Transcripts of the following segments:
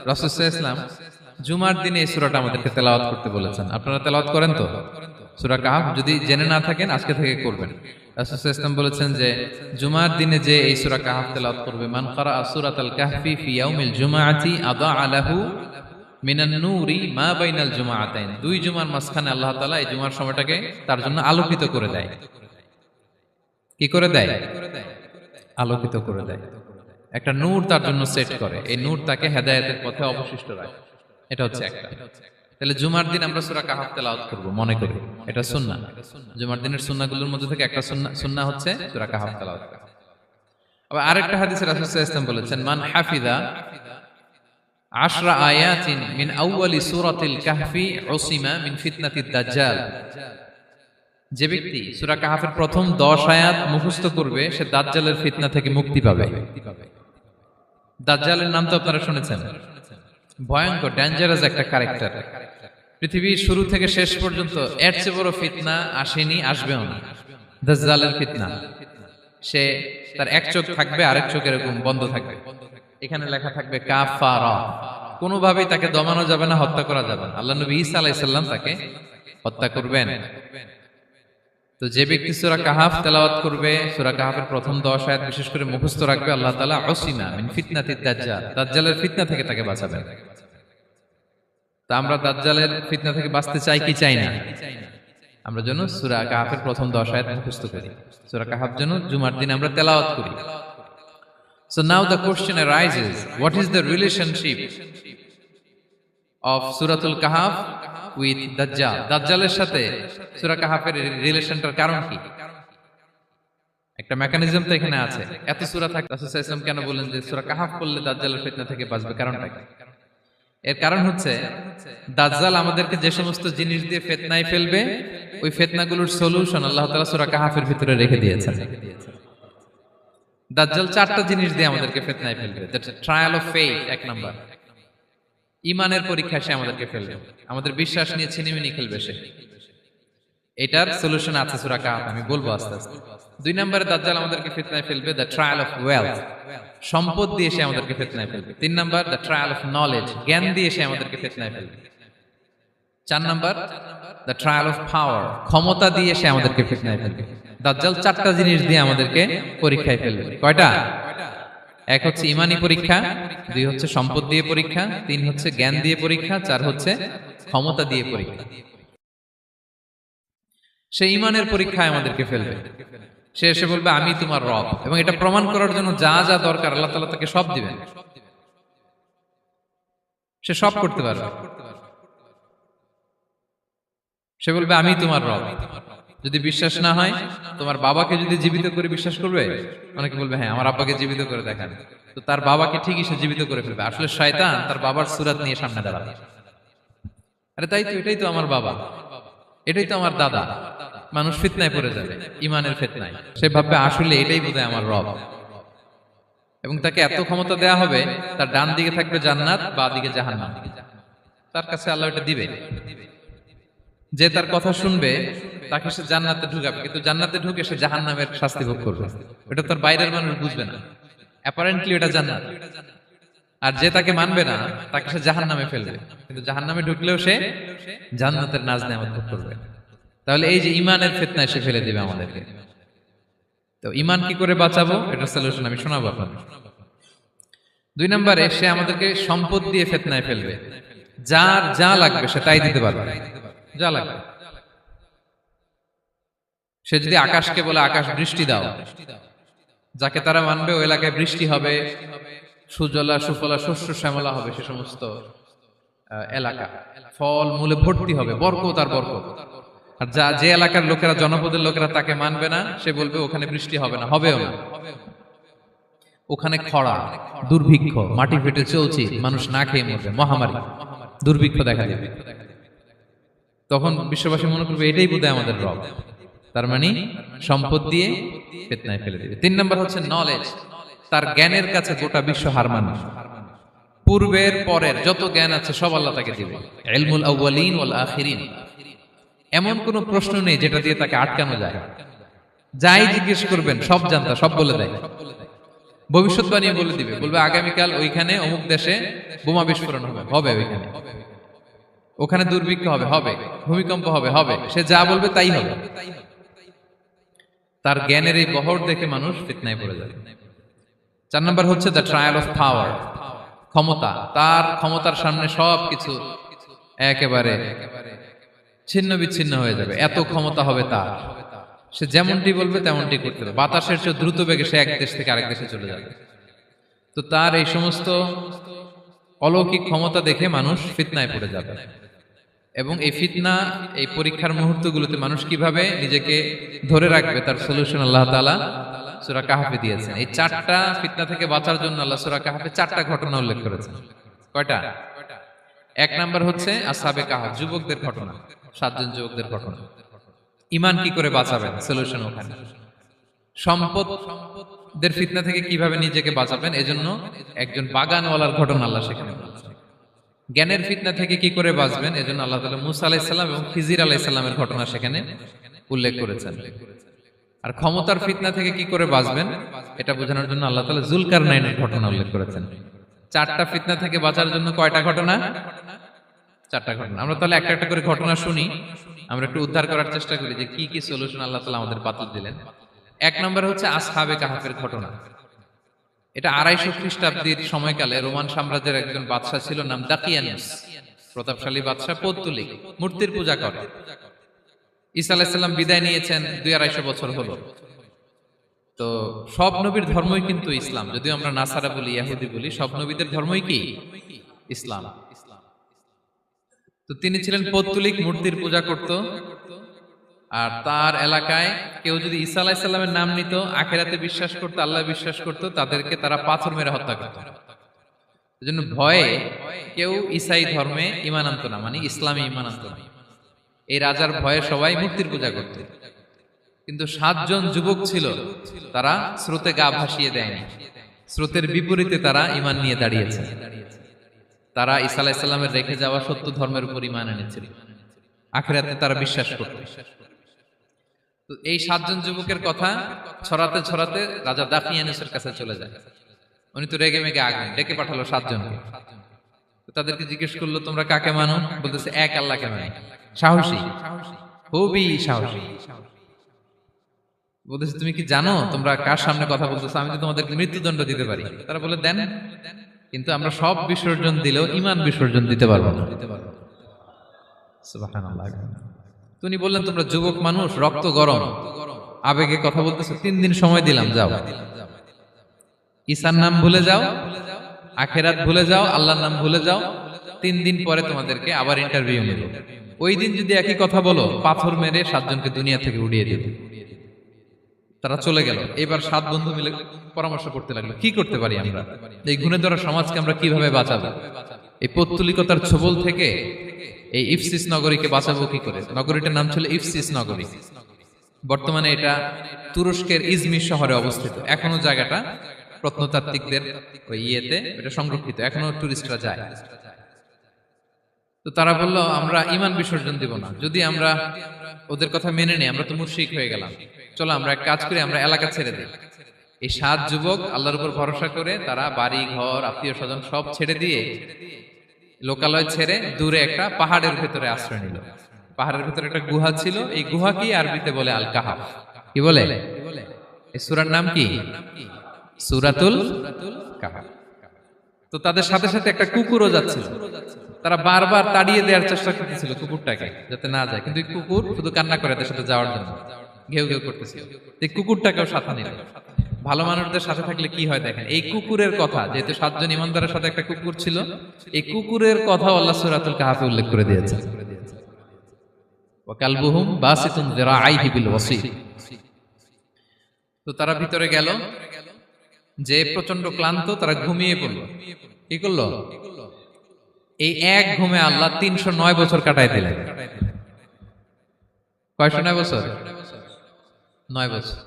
রাসূল সাল্লাল্লাহু আলাইহি ওয়াসাল্লাম জুমার দিনে এই সূরাটা আমাদেরকে তেলাওয়াত করতে বলেছেন। আপনারা তেলাওয়াত করেন তো? সূরা কাহফ যদি জেনে না থাকেন আজকে থেকে করবেন। রাসূল সাল্লাল্লাহু আলাইহি ওয়াসাল্লাম বলেছেন যে জুমার দিনে যে এই সূরা কাহফ তেলাওয়াত করবে, মান ক্বারাআ সূরাতাল কাহফি ফি ইয়াউমিল জুমআতি আদাআ লাহু মিনান নূরি মা বাইনাল জুমআতাইন। দুই জুমার মাঝখানে আল্লাহ তাআলা এই জুমার সময়টাকে তার জন্য আলোকিত করে দেয়। কি করে দেয়? আলোকিত করে দেয়। একটা নূর তার জন্য সেট করে, এই নূর তাকে হেদায়েতের পথে অবশিষ্ট রাখে। এটা হচ্ছে একটা। তাহলে জুমার দিন আমরা সূরা কাহফ তেলাওয়াত করব মনে করি, এটা সুন্নাহ। জুমার দিনের সুন্নাহগুলোর মধ্যে থেকে একটা সুন্নাহ হচ্ছে সূরা কাহফ তেলাওয়াত করা। আবার আরেকটা হাদিসে রাসূল সাল্লাল্লাহু আলাইহি ওয়াসাল্লাম বলেছেন, মান হাফিযা 10 আয়াতিন মিন আউয়ালি সূরাতিল কাহফি উসিমা মিন ফিতনাতিদ দাজ্জাল। যে ব্যক্তি সূরা কাহফের প্রথম 10 আয়াত মুখস্থ করবে সে দাজ্জালের ফিতনা থেকে মুক্তি পাবে। দাজ্জালের নাম তো আপনারা শুনেছেন, ভয়ঙ্কর ডেঞ্জারাস একটা ক্যারেক্টার। পৃথিবীর শুরু থেকে শেষ পর্যন্ত এর চেয়ে বড় ফিতনা আসেনি, আসবেও না। দাজ্জালের ফিতনা, সে তার এক চোখ থাকবে, আরেক চোখ এরকম বন্ধ থাকবে, এখানে লেখা থাকবে কাফারা। কোনোভাবেই তাকে দমানো যাবে না, হত্যা করা যাবে না। আল্লাহ নবী ঈসা আলাইহিস সালাম তাকে হত্যা করবেন। তো যে ব্যক্তি সূরা কাহফ তেলাওয়াত করবে, সূরা কাহফের প্রথম 10 আয়াত বিশেষ করে মুখস্থ রাখবে, আল্লাহ তাআলা উসিমা মিন ফিতনাতিদ দাজ্জাল, দাজ্জালের ফিতনা থেকে তাকে বাঁচাবেন। তা আমরা দাজ্জালের ফিতনা থেকে বাঁচতে চাই কি চাই না? আমরা যেন সূরা কাহফের প্রথম 10 আয়াত মুখস্থ করি, সূরা কাহফ যেন জুমার দিন আমরা তেলাওয়াত করি। So now the question arises, what is the relationship of Suratul Kahf with Dajjal? দাজ্জালের সাথে সূরা কাহফের রিলেশনটার কারণ কি? একটা মেকানিজম তো এখানে আছে। এত সূরা থাকে, রাসূল সাল্লাল্লাহু আলাইহি ওয়াসাল্লাম কেন বলেন যে সূরা কাহফ পড়লে দাজ্জালের ফিতনা থেকে বাঁচবে? কারণটা কি? এর কারণ হচ্ছে দাজ্জাল আমাদেরকে যে সমস্ত জিনিস দিয়ে ফিতনায় ফেলবে, ওই ফিতনাগুলোর সলিউশন আল্লাহ তাআলা সূরা কাহফের ভিতরে রেখে দিয়েছেন। দাজ্জাল 4টা জিনিস দিয়ে আমাদেরকে ফিতনায় ফেলবে। দ্যাটস ট্রায়াল অফ ফেথ, এক নাম্বার। ঈমানের পরীক্ষা সে আমাদেরকে ফেলবে, আমাদের বিশ্বাস নিয়ে ছিনিমিনি খেলবে সে। এটার সলিউশন আছে সূরা কাহফ, আমি বলবো আস্তে আস্তে। 2 নম্বরে দাজ্জাল আমাদেরকে ফিতনায় ফেলবে, দ্য ট্রায়াল অফ ওয়েলথ, সম্পদ দিয়ে সে আমাদেরকে ফিতনায় ফেলবে। 3 number the trial of knowledge, জ্ঞান দিয়ে সে আমাদেরকে ফিতনায় ফেলবে। 4 number the trial of power, ক্ষমতা দিয়ে সে আমাদেরকে ফিতনায় ফেলবে। দাজ্জাল 4টা জিনিস দিয়ে আমাদেরকে পরীক্ষায় ফেলবে। কয়টা? 1 হচ্ছে ঈমানি পরীক্ষা, 2 হচ্ছে সম্পদ দিয়ে পরীক্ষা, 3 হচ্ছে জ্ঞান দিয়ে পরীক্ষা, 4 হচ্ছে ক্ষমতা দিয়ে পরীক্ষা। সে ঈমানের পরীক্ষায় আমাদেরকে ফেলবে। সে এসে বলবে আমি তোমার রব, এবং এটা প্রমাণ করার জন্য যা যা দরকার আল্লাহ তাআলা তাকে সব দিবেন। সে সব করতে পারবে। সে বলবে আমি তোমার রব। যদি বিশ্বাস না হয়, তোমার বাবাকে যদি জীবিত করে বিশ্বাস করবে? অনেকে বলবে হ্যাঁ আমার আব্বাকে জীবিত করে দেখান। তো তার বাবাকে ঠিকই সে জীবিত করে ফেলবে। আসলে শয়তান তার বাবার সূরত নিয়ে সামনে দাঁড়াবে। আরে তাই তো, এটাই তো আমার বাবা, এটাই তো আমার দাদা। মানুষ ফিতনায় পড়ে যাবে, ঈমানের ফিতনায়। সে ভাববে আসলে এটাই বোধহয় আমার রব, এবং তাকে এত ক্ষমতা দেয়া হবে, তার ডান দিকে থাকবে জান্নাত, বাঁ দিকে জাহান্নাম। তার কাছে আল্লাহ এটা দিবে। যে তার কথা শুনবে তাকে সে জান্নাতে ঢুকাবে, কিন্তু জান্নাতে ঢুকে সে জাহান্নামের শাস্তি ভোগ করবে। এটা তার বাইরের মানুষ বুঝবে না, অ্যাপারেন্টলি এটা জান্নাত। আর যে তাকে মানবে না তাকে সে জাহান্নামে ফেলবে, কিন্তু জাহান্নামে ঢুকলেও সে জান্নাতের নাজ নেয়ামত ভোগ করবে। তাহলে এই যে ঈমানের ফিতনায় সে ফেলে দিবে আমাদেরকে। তো ঈমান কি করে বাঁচাবো, এটা সলিউশন আমি শোনাবো আপনাদের। 2 নম্বরে সে আমাদেরকে সম্পদ দিয়ে ফিতনায় ফেলবে। যার যা লাগবে সে তাই দিতে পারবে, যা লাগবে। সে যদি আকাশকে বলে আকাশ বৃষ্টি দাও, যাকে তারা মানবে ওই এলাকায় বৃষ্টি হবে, সুজলা সুফলা শস্য শ্যামলা হবে সে সমস্ত এলাকা, ফল মূলে ভর্তি হবে, বরকত আর বরকত। আর যে এলাকার লোকেরা, জনপদের লোকেরা তাকে মানবে না, সে বলবে ওখানে বৃষ্টি হবে না, হবেও না। ওখানে খরা, দুর্ভিক্ষ, মাটি ফেটে চলছে, মানুষ না খেয়ে মরবে, মহামারী, দুর্ভিক্ষ দেখা দেবে। তখন বিশ্ববাসী মনে করবে এটাই বোধহয় আমাদের রব। তার মানে সম্পদ দিয়ে ফিতনায় ফেলে দিবে। 3 নম্বর হচ্ছে নলেজ, তার জ্ঞানের কাছে গোটা বিশ্ব হার মানবে। পূর্বের পরের যত জ্ঞান আছে সব আল্লাহ তাকে দিবে। ইলমুল আউয়ালিন ওয়াল আখিরিন, এমন কোন প্রশ্ন নেই যেটা দিয়ে তাকে আটকানো যায়। যাই জিজ্ঞেস করবেন সব জানতা, সব বলে দেয়। ভবিষ্যৎবাণী বলে দিবে, বলবে আগামীকাল ওইখানে অমুক দেশে বোমা বিস্ফোরণ হবে, হবে ওইখানে, ওখানে দুর্ভিক্ষ হবে, হবে ভূমিকম্প হবে, হবে। সে যা বলবে তাই হবে। তার জ্ঞানের এই বহর দেখে মানুষ ফিতনায় পড়ে যাবে। 4 নম্বর হচ্ছে দ্য ট্রায়াল অফ পাওয়ার, ক্ষমতা। তার ক্ষমতার সামনে সবকিছু একেবারে ছিন্ন বিচ্ছিন্ন হয়ে যাবে, এত ক্ষমতা হবে তার। সে যেমনটি বলবে তেমনটি করতে হবে, বাতাসের চেয়ে দ্রুত বেগে সে এক দেশ থেকে আরেক দেশে চলে যাবে। তো তার এই সমস্ত অলৌকিক ক্ষমতা দেখে মানুষ ফিতনায় পড়ে যাবে। এবং এই ফিতনা, এই পরীক্ষার মুহূর্তগুলোতে মানুষ কিভাবে নিজেকে ধরে রাখবে তার সলিউশন আল্লাহ তাআলা সূরা কাহফে দিয়েছেন। এই 4টা ফিতনা থেকে বাঁচার জন্য আল্লাহ সূরা কাহফে 4টা ঘটনা উল্লেখ করেছেন। কয়টা? 1 নাম্বার হচ্ছে আসহাবে কাহফ, যুবকদের ঘটনা, 7 জন যুবকদের ঘটনা। ঈমান কি করে বাঁচাবেন, সলিউশন ওখানে। সম্পদের ফিতনা থেকে কিভাবে নিজেকে বাঁচাবেন, এজন্য একজন বাগানওয়ালার ঘটনা আল্লাহ সেখানে বলেছেন। জ্ঞানের ফিতনা থেকে কি করে বাঁচবেন, এজন্য আল্লাহ তাআলা মূসা আলাইহিস সালাম এবং খিজির আলাইহিস সালামের ঘটনা সেখানে উল্লেখ করেছেন। আর ক্ষমতার ফিতনা থেকে কি করে বাঁচবেন এটা বোঝানোর জন্য আল্লাহ তাআলা যুলকারনাইনের ঘটনা উল্লেখ করেছেন। 4টা ফিতনা থেকে বাঁচার জন্য কয়টা ঘটনা? 4টা ঘটনা। আমরা তাহলে একটা একটা করে ঘটনা শুনি, আমরা একটু উদ্ধার করার চেষ্টা করি যে কি কি সলিউশন আল্লাহ তাআলা আমাদের বাতলে দিলেন। 1 নম্বর হচ্ছে আসহাবে কাহফের ঘটনা। এটা 250 খ্রিস্টাব্দের সময়কালে রোমান সাম্রাজ্যের একজন বাদশা ছিল, নাম দাকিয়ানুস। প্রতাপশালী বাদশা, পৌত্তলিক, মূর্তির পূজা করে। ঈসা আলাইহিস সালাম বিদায় নিয়েছেন, 250 বছর হলো। তো সব নবীর ধর্মই কিন্তু ইসলাম, যদিও আমরা নাসারা বলি, ইহুদি বলি, সব নবীদের ধর্মই কি ইসলাম। তো তিনি ছিলেন পৌত্তলিক, মূর্তির পূজা করত। আর তার এলাকায় কেউ যদি ঈসা আলাইহিস সালামের নাম নিত, আখিরাতে বিশ্বাস করত, আল্লাহ বিশ্বাস করত, তাদেরকে তারা পাথর মেরে হত্যা করত। এজন্য ভয়ে কেউ ঈসাই ধর্মে ঈমান আনতো না, মানে ইসলামে ঈমান আনতো না। এই রাজার ভয়ে সবাই মূর্তির পূজা করত। কিন্তু 7 জন যুবক ছিল, তারা স্রোতে গা ভাসিয়ে দেয়নি, স্রোতের বিপরীতে তারা ঈমান নিয়ে দাঁড়িয়েছে। তারা ঈসা আলাইহিস সালামের রেখে যাওয়া সত্য ধর্মের উপর ঈমান এনেছিল, আখিরাতে তারা বিশ্বাস করত। তো এই 7 জন যুবকের কথা ছড়াতে ছড়াতে রাজা দাকিয়ানুসের কাছে চলে যায়। উনি তো রেগে মেগে আগুন, ডেকে পাঠালো 7 জনকে। তাদেরকে জিজ্ঞেস করলো, তোমরা কাকে মানো? বলতেছে এক আল্লাহকে মানি। সাহসী, খুবই সাহসী। বলতেছে তুমি কি জানো তোমরা কার সামনে কথা বলতেছো? আমি তো তোমাদেরকে মৃত্যুদণ্ড দিতে পারি। তারা বলে দেন, কিন্তু আমরা সব বিসর্জন দিলেও ঈমান বিসর্জন দিতে পারবো না। সুবহানাল্লাহ। তিনি বললেন, তোমরা যুবক মানুষ, রক্ত গরম, আবেগে কথা বলতেছো, 3 দিন সময় দিলাম, যাও ঈসার নাম ভুলে যাও, আখিরাত ভুলে যাও, আল্লাহর নাম ভুলে যাও। 3 দিন পরে তোমাদেরকে আবার ইন্টারভিউ নেব। ওই দিন যদি একই কথা বলো, পাথর মেরে 7 জনকে দুনিয়া থেকে উড়িয়ে দেব। তারা চলে গেল। এবার 7 বন্ধু মিলে পরামর্শ করতে লাগলো, কি করতে পারি আমরা, এই গুণে ধরা সমাজকে আমরা কিভাবে বাঁচাবো, এই পৌত্তলিকতার ছোবল থেকে এই ইফসিস নগরীকে বাঁচাবো কি করে। নগরীটার নাম ছিল ইফসিস নগরী। বর্তমানে এটা তুরস্কের ইজমির শহরে অবস্থিত। এখনো জায়গাটা প্রত্নতাত্ত্বিকদের ওই ইয়েতে এটা সংরক্ষিত, এখনো টুরিস্টরা যায়। তো তারা বলল, আমরা ঈমান বিসর্জন দিব না, যদি আমরা ওদের কথা মেনে নেই আমরা তো মুশরিক হয়ে গেলাম। চলো আমরা এক কাজ করি, আমরা এলাকা ছেড়ে দিই। এই 7 যুবক আল্লাহর উপর ভরসা করে তারা বাড়ি ঘর, আত্মীয় স্বজন সব ছেড়ে দিয়ে, লোকালয় ছেড়ে দূরে একটা পাহাড়ের ভেতরে আশ্রয় নিল। পাহাড়ের ভেতরে একটা গুহা ছিল, এই গুহাকেই আরবিতে বলে আল কাহাফ। কি বলে? এই সূরার নাম কি? সূরাতুল কাহাফ। তো তাদের সাথে সাথে একটা কুকুরও যাচ্ছিল। তারা বারবার তাড়িয়ে দেওয়ার চেষ্টা করতেছিল কুকুরটাকে, যাতে না যায়, কিন্তু কুকুর শুধু কান্না করে তাদের সাথে যাওয়ার জন্য, ঘেউ ঘেউ করতেছিল। এই কুকুরটাকেও সাথে নিল। ভালো মানুষদের সাথে থাকলে কি হয় দেখেন, এই কুকুরের কথা, যেহেতু 7 জন ইমানদারের সাথে একটা কুকুর ছিল, এই কুকুরের কথা আল্লাহ সূরাতুল কাহাফে উল্লেখ করে দিয়েছে। ওয়া কালবুহুম বাসিতুন যিরাআইহি বিল ওয়াসি। তো তারা ভিতরে গেল, যে প্রচন্ড ক্লান্ত, তারা ঘুমিয়ে পড়ল। কি করলো? এই এক ঘুমে আল্লাহ 309 বছর কাটায় দিলেন। কয়শো 9 বছর? 9 বছর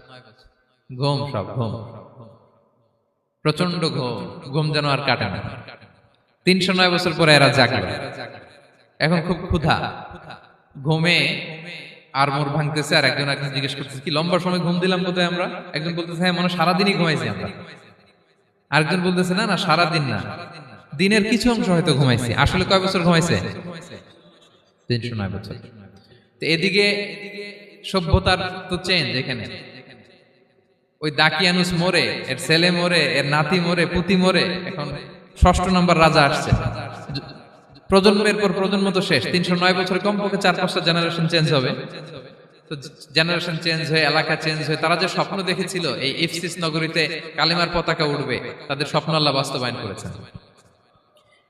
ঘুম, সব ঘুম, প্রচন্ড ঘুম, ঘুম যেন আর কাটে না। 309 বছর পরে এরা জাগলো। এখন খুব ক্ষুধা, ঘুমে আর মোর ভাঙতেছে। আর একজন জিজ্ঞেস করতেছে, কি লম্বা সময় ঘুম দিলাম কোথায় আমরা? একজন বলতেছে, হ্যাঁ মনে সারাদিনই ঘুমাইছি আমরা। আরেকজন বলতেছে না না সারাদিন না, দিনের কিছু অংশ হয়তো ঘুমাইছে। আসলে কয় বছর ঘুমাইছে? 309 বছর। তো এদিকে সভ্যতার তো চেঞ্জ এখানে। ওই দাকিয়ানুস মরে, এর ছেলে মরে, এর নাতি মরে, পুতি মরে, এখন 6ষ্ঠ নম্বর রাজা আসছে। প্রজন্মের পর প্রজন্ম তো শেষ। 309 বছরে কমপক্ষে 4-5টা জেনারেশন চেঞ্জ হবে। তো জেনারেশন চেঞ্জ হয়ে, এলাকা চেঞ্জ হয়ে, তারা যে স্বপ্ন দেখেছিল এই ইফসিস নগরীতে কালিমার পতাকা উঠবে, তাদের স্বপ্ন আল্লাহ বাস্তবায়ন করেছেন।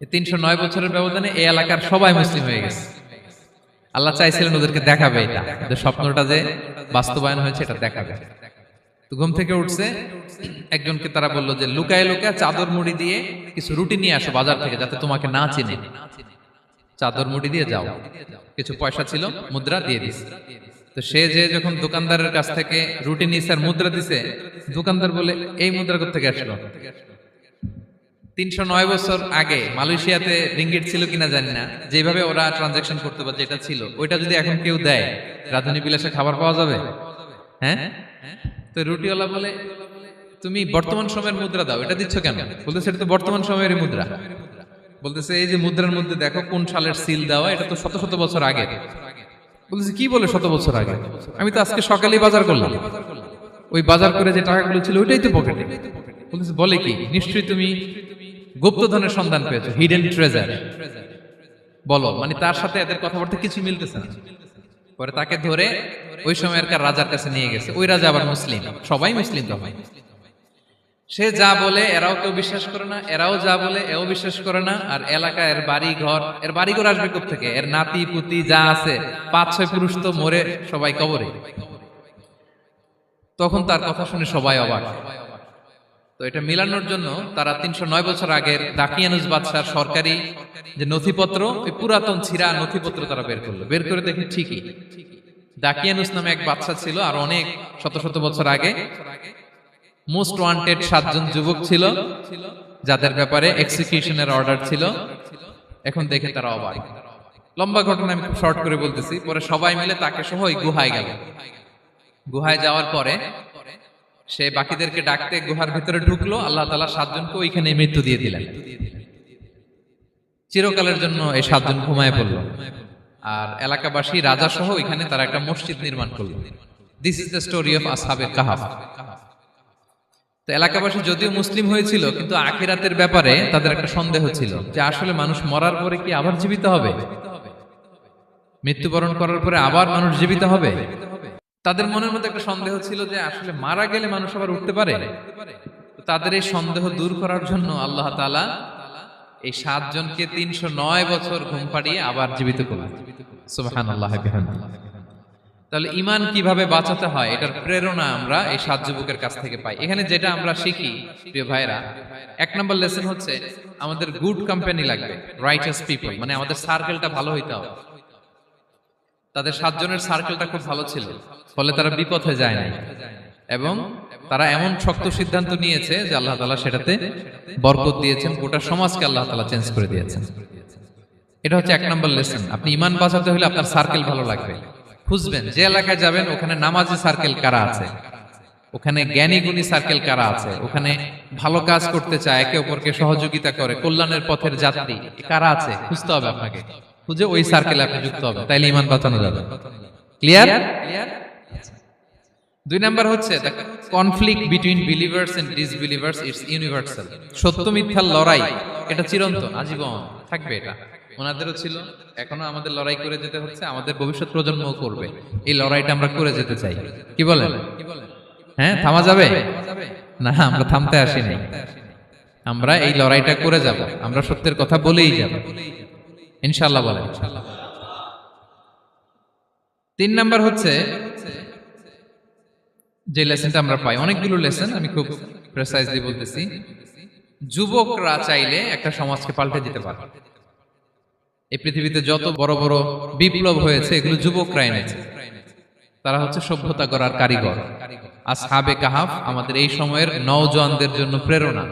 309 বছরের ব্যবধানে এই এলাকার সবাই মুসলিম হয়ে গেছে। আল্লাহ চাইছিলেন ওদেরকে দেখাবে এটা, যে স্বপ্নটা যে বাস্তবায়ন হয়েছে এটা দেখাবে। তো ঘুম থেকে উঠছে, একজনকে তারা বললো যে লুকায় লুকায় চাদর মুড়ি দিয়ে কিছু রুটি নিয়ে আসো বাজার থেকে, যাতে তোমাকে না চিনে। চাদর মুড়ি দিয়ে যাও। কিছু পয়সা ছিল, মুদ্রা দিয়ে দিছে। তো সে যে যখন দোকানদারের কাছ থেকে রুটি নিছে আর মুদ্রা দিছে, দোকানদার বলে এই মুদ্রা কোত্থেকে আসলো? 309 বছর আগে মালয়েশিয়াতে রিঙ্গিট ছিল কিনা জানি না, যেভাবে ওরা ট্রানজাকশন করতে পারে যেটা ছিল, ওইটা যদি এখন কেউ দেয়, রাজধানী বিলাসে খাবার পাওয়া যাবে? হ্যাঁ। তো রুটিওয়ালা বলে তুমি বর্তমান সময়ের মুদ্রা দাও, এটা দিচ্ছ কেন? বলতেছে এটা তো বর্তমান সময়ের মুদ্রা। বলতেছে এই যে মুদ্রার মধ্যে দেখো কোন সালের সিল দেওয়া, এটা তো শত শত বছর আগে। বলতেছে কি বলে শত বছর আগে? আমি তো আজকে সকালেই বাজার করলাম, ওই বাজার করে যে টাকাগুলো ছিল ওইটাই তো পকেটে। বলতেছে বলে কি? নিশ্চয়ই তুমি গুপ্তধনের সন্ধান পেয়েছো, হিডেন ট্রেজার। বলো, মানে তার সাথে এদের কথাবার্তা কিছু মিলতেছে না। পরে তাকে ধরে ওই সময়কার রাজার কাছে নিয়ে গেছে। ওই রাজা আবার মুসলিম, সবাই মুসলিম তখন। সে যা বলে এরাও কেউ বিশ্বাস করে না, এরাও যা বলে এও বিশ্বাস করে না। আর এলাকা এর বাড়ি ঘর আসবে কোত্থেকে? এর নাতি পুতি যা আছে 5-6 পুরুষ তো মরে সবাই কবরে। তখন তার কথা শুনে সবাই অবাক। তো এটা মিলানোর জন্য তারা 309 বছর আগের দাকিয়ানুস বাদশার সরকারি যে নথিপত্র, ওই পুরাতন ছিঁড়া নথিপত্র তারা বের করলো। বের করে দেখে ঠিকই দাকিয়ানুস নামে এক বাদশা ছিল, আর অনেক শত শত বছর আগে মোস্ট ওয়ান্টেড 7 জন যুবক ছিল, যাদের ব্যাপারে এক্সিকিউশনের অর্ডার ছিল। এখন দেখে তারা অবাক। লম্বা ঘটনা আমি খুব শর্ট করে বলতেছি। পরে সবাই মিলে তাকে সহ ওই গুহায় গেল। গুহায় যাওয়ার পরে সে বাকিদেরকে ডাকতে গুহার ভিতরে ঢুকলো। আল্লাহ তাআলা 7 জনকে ওইখানে মৃত্যু দিয়ে দিলেন। চিরকালের জন্য এই 7 জন ঘুমায় পড়ল। আর এলাকাবাসী রাজা সহ ওইখানে তারা একটা মসজিদ নির্মাণ করলো। This is the story of আসহাবে কাহাফ। তো এলাকাবাসী যদিও মুসলিম হয়েছিল, কিন্তু আখিরাতের ব্যাপারে তাদের একটা সন্দেহ ছিল যে আসলে মানুষ মরার পরে কি আবার জীবিত হবে? মৃত্যুবরণ করার পরে আবার মানুষ জীবিত হবে? তাদের মনের মধ্যে একটা সন্দেহ ছিল যে আসলে মারা গেলে মানুষ আবার উঠতে পারে। তাদের এই সন্দেহ দূর করার জন্য আল্লাহ তাআলা এই 7 জনকে 309 বছর ঘুম পাড়িয়ে আবার জীবিত করলেন। সুবহানাল্লাহ বিহামদিহি। তাহলে ঈমান কিভাবে বাঁচাতে হয়, এটার প্রেরণা আমরা এই 7 যুবকের কাছ থেকে পাই। এখানে যেটা আমরা শিখি প্রিয় ভাইরা, 1 নম্বর লেসন হচ্ছে আমাদের গুড কোম্পানি লাগবে, রাইটাস পিপল, মানে আমাদের সার্কেলটা ভালো হইতে হবে। তাদের 7 জনের সার্কেলটা খুব ভালো ছিল, ফলে তারা বিপথে যায় নাই এবং তারা এমন শক্ত সিদ্ধান্ত নিয়েছে যে আল্লাহ তাআলা সেটাতে বরকত দিয়েছেন, গোটা সমাজকে আল্লাহ তাআলা চেঞ্জ করে দিয়েছেন। এটা হচ্ছে 1 নম্বর লেসন। আপনি ঈমান বাঁচাতে হলে আপনার সার্কেল ভালো লাগবে। খুঁজবেন যে এলাকায় যাবেন ওখানে নামাজি সার্কেল কারা আছে, ওখানে জ্ঞানী গুণী সার্কেল কারা আছে, ওখানে ভালো কাজ করতে চায়, একে অপরকে সহযোগিতা করে, কল্যাণের পথের যাত্রী কারা আছে খুঁজতে হবে আপনাকে। খুঁজে ওই সার্কেলে আপনি যুক্ত হবে, তাইলে ঈমান বাঁচানো যাবে। ক্লিয়ার? 2 নাম্বার হচ্ছে the conflict between believers and disbelievers it's universal. সত্য মিথ্যার লড়াই এটা চিরন্তন, আজীবন থাকবে। এটা ওনাদেরও ছিল, এখনো আমাদের লড়াই করে যেতে হচ্ছে, আমাদের ভবিষ্যৎ প্রজন্মও করবে। এই লড়াইটা আমরা করে যেতে চাই। কি বলেন? হ্যাঁ, থামা যাবে না? আমরা থামতে আসিনি, আমরা এই লড়াইটা করে যাব। আমরা সত্যের কথা বলেই যাব ইনশাআল্লাহ। বলেন। 3 নাম্বার হচ্ছে যে লেসনটা আমরা পাই, অনেকগুলো লেসন, আমি খুব প্রেসাইজলি বলতেছি। যুবকরা চাইলে একটা সমাজকে পাল্টে দিতে পারে। এই পৃথিবীতে যত বড় বড় বিপ্লব হয়েছে এগুলো যুবকরা এনেছে। তারা হচ্ছে সভ্যতা গড়ার কারিগর। আসহাবে কাহাফ আমাদের এই সময়ের নওজওয়ানদের জন্য প্রেরণা।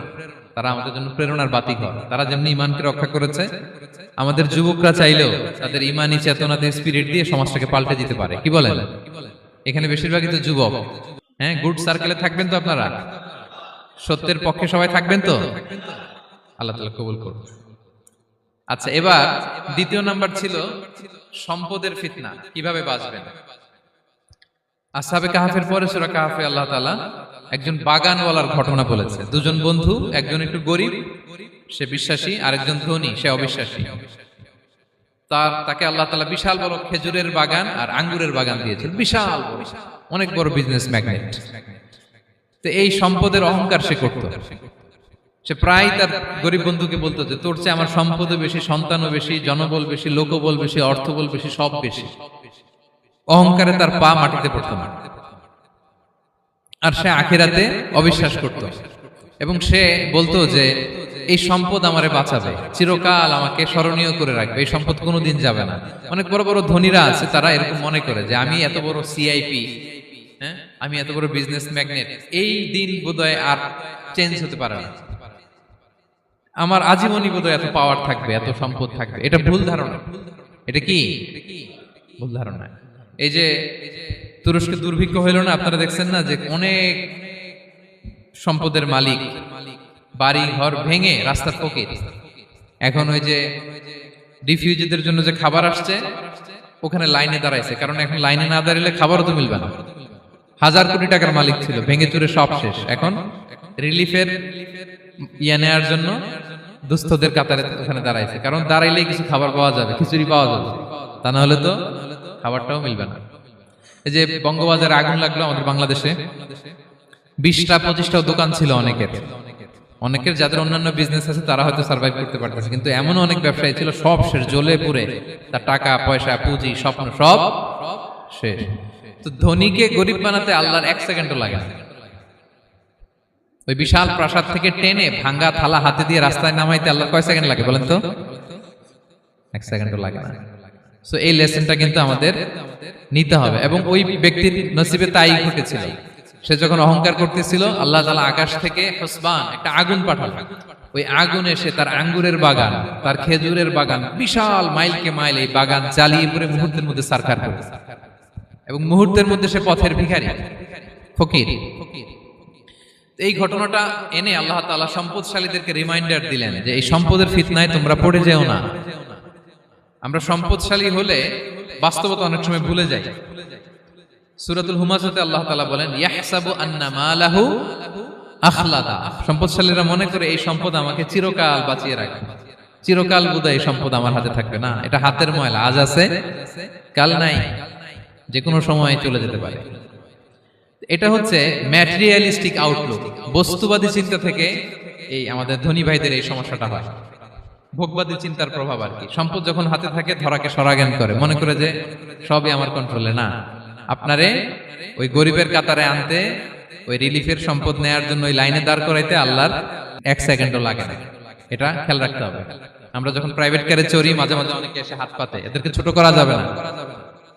তারা আমাদের জন্য প্রেরণার বাতিঘর। তারা যেমনি ঈমানকে রক্ষা করেছে, আমাদের যুবকরা চাইলেও তাদের ঈমানি চেতনাতে স্পিরিট দিয়ে সমাজটাকে পাল্টে দিতে পারে। কি বলেন? এখানে বেশিরভাগই তো যুবক। হ্যাঁ, গুড সার্কেলে থাকবেন তো আপনারা? সত্যের পক্ষে সবাই থাকবেন তো? আল্লাহ তাআলা কবুল করুন। আচ্ছা, এবার দ্বিতীয় নাম্বার ছিল সম্পদের ফিতনা, কিভাবে বাঁচবেন। আসহাবে কাহাফের পরে সূরা কাহাফে আল্লাহ তাআলা একজন বাগানওয়ালার ঘটনা বলেছে। দুজন বন্ধু, একজন একটু গরিব, সে বিশ্বাসী, আরেকজন ধনী, সে অবিশ্বাসী। তাকে আল্লাহ তাআলা বিশাল বড় খেজুরের বাগান আর আঙ্গুরের বাগান দিয়েছেন, বিশাল বড়, অনেক বড় বিজনেস ম্যাগনেট। তো এই সম্পদের অহংকার সে করত। সে প্রায় তার গরিব বন্ধুকে বলতো যে তোর চেয়ে আমার সম্পদও বেশি, সন্তানও বেশি, জনবল বেশি, লোকবল বেশি, অর্থবল বেশি, সব বেশি। অহংকারে তার পা মাটিতে পড়তো না। আর সে আখিরাতে অবিশ্বাস করত এবং সে বলতো যে এই সম্পদ আমারে বাঁচাবে, চিরকাল আমাকে স্মরণীয় করে রাখবে, এই সম্পদ কোনোদিন যাবে না। অনেক বড় বড় ধনীরা আছে, তারা এরকম মনে করে যে আমি এত বড় সিআইপি, হ্যাঁ, আমি এত বড় বিজনেস ম্যাগনেট, এই দিন বোধহয় আর চেঞ্জ হতে পারে না, আমার আজীবনই বোধহয় এত পাওয়ার থাকবে, এত সম্পদ থাকবে। এটা ভুল ধারণা। এটা কি ভুল ধারণা? এই যে তুরস্কে দুর্ভিক্ষ হইল না, আপনারা দেখছেন না যে অনেক সম্পদের মালিক বাড়ি ঘর ভেঙে রাস্তার ফকির। এখন ওই যে রিফিউজিদের জন্য যে খাবার আসছে, ওখানে লাইনে দাঁড়াইছে, কারণ এখন লাইনে না দাঁড়ালে খাবারও তো মিলবে না। 1000 কোটি টাকার মালিক ছিল, ভেঙে চুরে সব শেষ। এখন রিলিফের নেওয়ার জন্য দুস্থদের কাতারে ওখানে দাঁড়াইছে, কারণ দাঁড়াইলেই কিছু খাবার পাওয়া যাবে, খিচুড়ি পাওয়া যাবে, তা না হলে তো খাবারটাও মিলবে না। এই যে বঙ্গবাজারে আগুন লাগলো আমাদের বাংলাদেশে, 20টা-25টাও দোকান ছিল অনেকের যাদের অন্যান্য বিজনেস আছে তারা হয়তো সার্ভাইভ করতে পারতেছে, কিন্তু এমন অনেক ব্যবসায়ী ছিল সব শেষ, জ্বলে পুড়ে, তার টাকা পয়সা পুঁজি স্বপ্ন সব শেষ। তো ধনীকে গরিব বানাতে আল্লাহর 1 সেকেন্ডও লাগে না। ওই বিশাল প্রাসাদ থেকে টেনে ভাঙ্গা থালা হাতে দিয়ে রাস্তায় নামাইতে আল্লাহর কয় সেকেন্ড লাগে বলেন তো? 1 সেকেন্ডও লাগে না। সো এই লেসনটা কিন্তু আমাদের নিতে হবে। এবং ওই ব্যক্তির নসিবে তাই ঘটেছিল। সে যখন অহংকার করতেছিল, আল্লাহ তাআলা আকাশ থেকে হুসবান, একটা আগুন পাঠালেন। ওই আগুন এসে তার আঙ্গুরের বাগান, তার খেজুরের বাগান, বিশাল মাইলকে মাইল এই বাগান জ্বালিয়ে পুরো মুহূর্তের মধ্যে সারখার করে, এবং মুহূর্তের মধ্যে সে পথের ভিখারি, ফকির। এই ঘটনাটা এনে আল্লাহ তাআলা সম্পদশালীদেরকে রিমাইন্ডার দিলেন যে এই সম্পদের ফিতনায় তোমরা পড়ে যেও না। আমরা সম্পদশালী হলে বাস্তবতা অনেক সময় ভুলে যাই। সূরাতুল হুমাযাতে আল্লাহ তাআলা বলেন, ইয়াহসাবু আন্না মালাহু আখলাদা। সম্পদশালীরা মনে করে এই সম্পদ আমাকে চিরকাল বাঁচিয়ে রাখবে, চিরকাল বোধহয় এই সম্পদ আমার হাতে থাকবে। না, এটা হাতের ময়লা, আজ আছে কাল নাই, যে কোনো সময় চলে যেতে পারে। এটা হচ্ছে ম্যাটেরিয়ালিস্টিক আউটলুক, বস্তুবাদী চিন্তা থেকে এই আমাদের ধনী ভাইদের এই সমস্যাটা হয়। ভোগবাদী চিন্তার প্রভাব আর কি। সম্পদ যখন হাতে থাকে ধরাকে সরাজ্ঞান করে, মনে করে যে সবই আমার কন্ট্রোলে। না, আপনারে ওই গরিবের কাতারে আনতে, ওই রিলিফের সম্পদ নেয়ার জন্য ওই লাইনে দাঁড় করাইতে আল্লাহর 1 সেকেন্ডও লাগে না। এটা খেয়াল রাখতে হবে। আমরা যখন প্রাইভেট কারে চড়ি, মাঝে মাঝে অনেকে এসে হাত পাতে, এদেরকে ছোট করা যাবে না।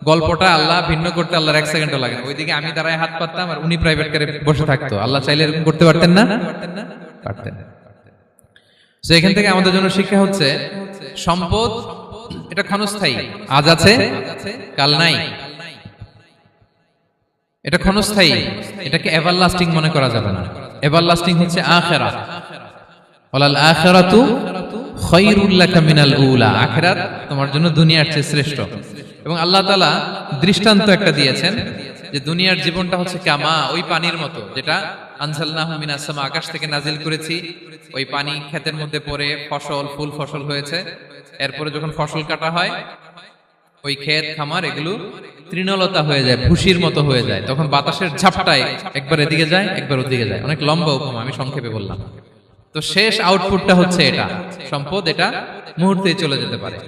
গল্পটা আল্লাহ ভিন্ন করতে আল্লাহর 1 সেকেন্ডও লাগে না। ওইদিকে আমি দাঁড়ায় হাত পাততাম আর উনি প্রাইভেট কারে বসে থাকতো। আল্লাহ চাইলে এরকম করতে পারতেন না? পারতেন। তো এখান থেকে আমাদের জন্য শিক্ষা হচ্ছে, সম্পদ এটা ক্ষণস্থায়ী, আজ আছে কাল নাই। এটা ক্ষণস্থায়ী, এটাকে এভারলাস্টিং মনে করা যাবে না। এভারলাস্টিং হচ্ছে আখিরাত। ওয়ালাল আখিরাতু খায়রুল লাকা মিনাল উলা। আখিরাত তোমার জন্য দুনিয়ার চেয়ে শ্রেষ্ঠ। এবং আল্লাহ তাআলা দৃষ্টান্ত একটা দিয়েছেন যে দুনিয়ার জীবনটা হচ্ছে কামা, ওই পানির মতো, যেটা আনজালনাহু মিনাস সামা, আকাশ থেকে নাজিল করেছি। ওই পানি ক্ষেতের মধ্যে পড়ে ফসল, ফুল ফসল হয়েছে। এরপরে যখন ফসল কাটা হয়, ওই ক্ষেত খামার এগুলো তৃণলতা হয়ে যায়, ভুসির মতো হয়ে যায়। তখন বাতাসের ঝাপটায় একবার এদিকে যায়, একবার ওদিকে যায়। অনেক লম্বা উপমা, আমি সংক্ষেপে বললাম। তো শেষ আউটপুটটা হচ্ছে এটা, সম্পদ এটা মুহূর্তেই চলে যেতে পারে।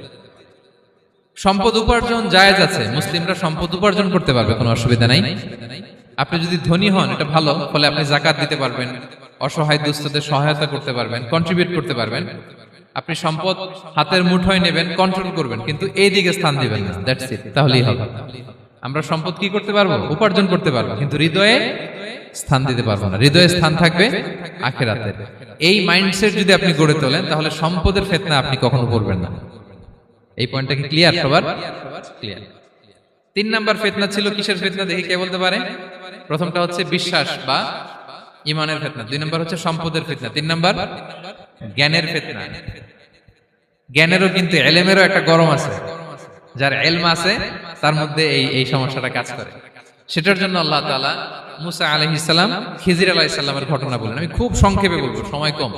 সম্পদ উপার্জন জায়েজ আছে, মুসলিমরা সম্পদ উপার্জন করতে পারবে, কোনো অসুবিধা নাই। আপনি যদি ধনী হন এটা ভালো, ফলে আপনি যাকাত দিতে পারবেন, অসহায় দুস্থদের সহায়তা করতে পারবেন, কন্ট্রিবিউট করতে পারবেন। আপনি সম্পদ হাতের মুঠোয় নেবেন, কন্ট্রোল করবেন, কিন্তু এই দিকে স্থান দিবেন না, দ্যাটস ইট, তাহলেই হবে। আমরা সম্পদ কি করতে পারবো? উপার্জন করতে পারবো, কিন্তু হৃদয়ে স্থান দিতে পারবো না। হৃদয়ে স্থান থাকবে আখিরাতে। এই মাইন্ডসেট যদি আপনি গড়ে তোলেন, তাহলে সম্পদের ফিতনা আপনি কখনো পড়বেন না। এই পয়েন্টটা কি ক্লিয়ার সবার? ক্লিয়ার। 3 নাম্বার ফিতনা ছিল কিসের ফিতনা, দেখি কে বলতে পারে? প্রথমটা হচ্ছে বিশ্বাস বা ইমানের ফিতনা, 2 নম্বর হচ্ছে সম্পদের ফিতনা, 3 নম্বর জ্ঞানের ফিতনা। জ্ঞানেরও কিন্তু ইলমেরও একটা গরম আছে, যার ইলম আছে তার মধ্যে এই সমস্যাটা কাজ করে। সেটার জন্য আল্লাহ তাআলা মুসা আলাইহিস সালাম খিজির আলাইহিস সালামের ঘটনা বলেন। আমি খুব সংক্ষেপে বলবো, সময় কম।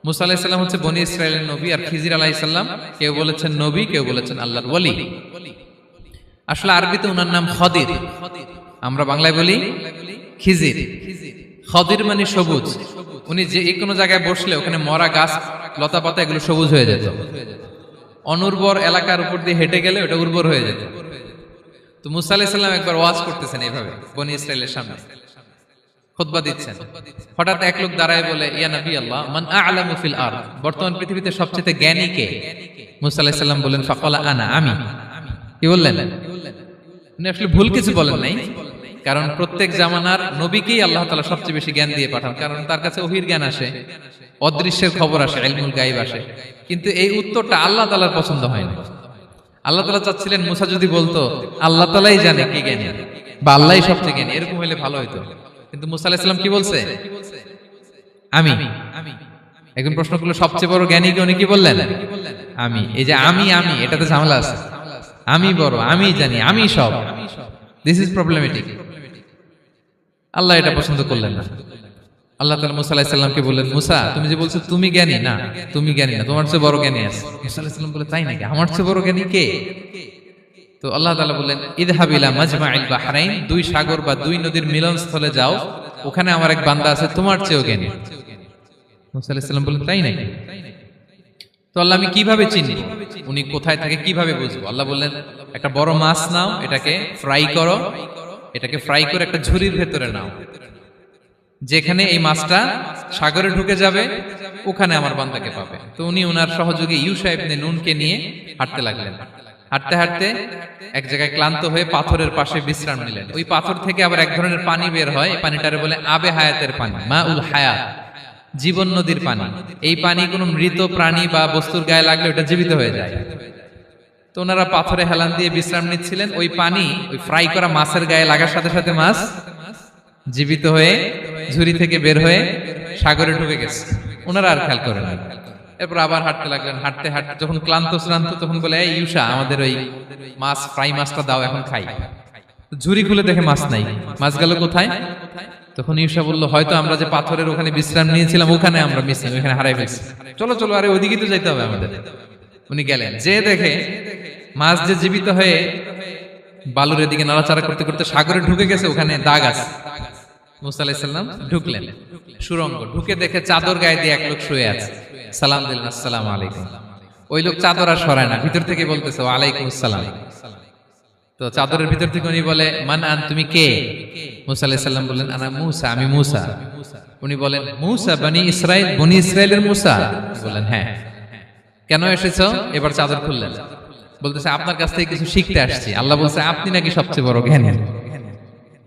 মুসা আলাইহিস সালাম হচ্ছে বনি ইসরাইলের নবী, আর খিজির আলাইহিস সালাম কেউ বলেছেন নবী, কেউ বলেছেন আল্লাহর ওলি। আসলে আরবিতে ওনার নাম খদির, আমরা বাংলায় বলি খিজির। খদির মানে সবুজ। উনি যে কোনো জায়গায় বসলে ওখানে মরা গাছ লতা পাতা এগুলো সবুজ হয়ে যেত। অনুর্বর এলাকার উপর দিয়ে হেঁটে গেলে ওটা উর্বর হয়ে যেত। তো মুসা আলাইহিস সালাম একবার ওয়াজ করতেছেন এইভাবে বনি ইসরাইলের সামনে, খুতবা দিচ্ছেন। হঠাৎ এক লোক দাঁড়ায় বলে, ইয়া নবী আল্লাহ, মান আ'লামু ফিল আরদ, বর্তমান পৃথিবীতে সবচেয়ে জ্ঞানী কে? মুসা আলাইহিস সালাম বলেন, ফাকালা আনা, আমি। কি বললেন? উনি আসলে ভুল কিছু বলেন নাই, কারণ প্রত্যেক জামানার নবীকেই আল্লাহ তাআলা সবচেয়ে বেশি জ্ঞান দিয়ে পাঠান, কারণ তার কাছে ওহীর জ্ঞান আসে, অদৃশ্যের খবর আসে, ইলমুল গায়ব আসে। কিন্তু এই উত্তরটা আল্লাহ তাআলার পছন্দ হয় না। আল্লাহ তাআলা চাচ্ছিলেন মুসা যদি বলতো আল্লাহ তাআলাই জানে কে জ্ঞানী বা আল্লাহই সবচেয়ে জ্ঞানী, এরকম হলে ভালো হতো। কিন্তু মুসা আলাইহিস সালাম কি বলছে? আমি। একজন প্রশ্ন করলো সবচেয়ে বড় জ্ঞানী কে? উনি কি বললেন? আমি। এই যে আমি এটাতে ঝামেলা আছে। আমি বড়, আমি জানি, আমি সব, দিস ইজ প্রবলেমেটিক। আল্লাহ এটা পছন্দ করলেন না। আল্লাহ তাআলা মুসা আলাইহিস সালামকে বললেন, মুসা তুমি যে বলছো তুমি জ্ঞানী, না তুমি জ্ঞানী না, তোমার চেয়ে বড় জ্ঞানী আছে। মুসা আলাইহিস সালাম বলে, তাই নাকি? আমার চেয়ে বড় জ্ঞানী কে? তো আল্লাহ তাআলা বললেন, ইযহাব ইলা মাজমাইল বাহরাইন, 2 সাগর বা 2 নদীর মিলনস্থলে যাও, ওখানে আমার এক বান্দা আছে তোমার চেয়েও জ্ঞানী। মুসা আলাইহিস সালাম বললেন, তাই নাকি? তো আল্লাহ, আমি কিভাবে চিনি উনি কোথায় থাকে, কিভাবে বুঝবো? আল্লাহ বললেন, একটা বড় মাছ নাও, এটাকে ফ্রাই করো, এটাকে ফ্রাই করে একটা ঝুড়ির ভেতরে নাও, যেখানে এই মাছটা সাগরে ঢুকে যাবে ওখানে আমার বান্দাকে পাবে। তো উনি ওনার সহযোগী ইউশা ইবনে নুনকে নিয়ে হাঁটতে লাগলেন। হাঁটতে হাঁটতে এক জায়গায় ক্লান্ত হয়ে পাথরের পাশে বিশ্রাম নিলেন। ওই পাথর থেকে আবার এক ধরনের পানি বের হয়, এই পানিটারে বলে আবে হায়াতের পানি, মাউল হায়াত, জীবন নদীর পানি। এই পানি কোনো মৃত প্রাণী বা বস্তুর গায়ে লাগলে ওটা জীবিত হয়ে যায়। তো ওনারা পাথরে হেলান দিয়ে বিশ্রাম নিচ্ছিলেন। ওই পানি ওই ফ্রাই করা মাছের গায়ে লাগার সাথে সাথে মাছ জীবিত হয়ে ঝুড়ি থেকে বের হয়ে সাগরে ঢুকে গেছে। ওনারা আর খেয়াল করেন না। এরপর আবার হাঁটতে লাগলেন। হাঁটতে হাঁটতে যখন ক্লান্ত শ্রান্ত, তখন বলে, এই ইউশা, আমাদের ওই মাছ ফ্রাই মাছটা দাও, এখন খাই। ঝুড়ি খুলে দেখে মাছ নাই। মাছ গেল কোথায়? তখন ইউশা বলল, হয়তো আমরা যে পাথরের ওখানে বিশ্রাম নিয়েছিলাম ওখানে আমরা মিসিং, ওখানে হারাই ফেলছি। চলো চলো, আরে ওইদিকে তো যাইতে হবে আমাদের। উনি গেলেন, যে দেখে মাছ যে জীবিত হয়ে বালুর দিকে নাড়াচাড়া করতে করতে সাগরে ঢুকে গেছে, ওখানে দাগ আছে। মুসা আলাইহিস সালাম ঢুকলেন সুরঙ্গ, ঢুকে দেখে চাদর গায়ে দিয়ে এক লোক শুয়ে আছে। সালাম দিলেন, আসসালামু আলাইকুম। ওই লোক চাদর আর সরায় না, ভিতর থেকে বলতেছে, ওয়ালাইকুম আসসালাম। তো চাদরের ভিতর থেকে উনি বলে, মান আন, তুমি কে? মুসা আলাইহিস সালাম বললেন, আনা মুসা, আমি মুসা। উনি বলেন, মুসা বনি ইসরাইল, বনি ইসরাইলের মুসা? বললেন, হ্যাঁ। কেন এসেছো? এবার চাদর খুললেন। বলতেছে, আপনার কাছ থেকে কিছু শিখতে আসছি। আল্লাহ বলছে, আপনি নাকি সবচেয়ে বড় জ্ঞানী।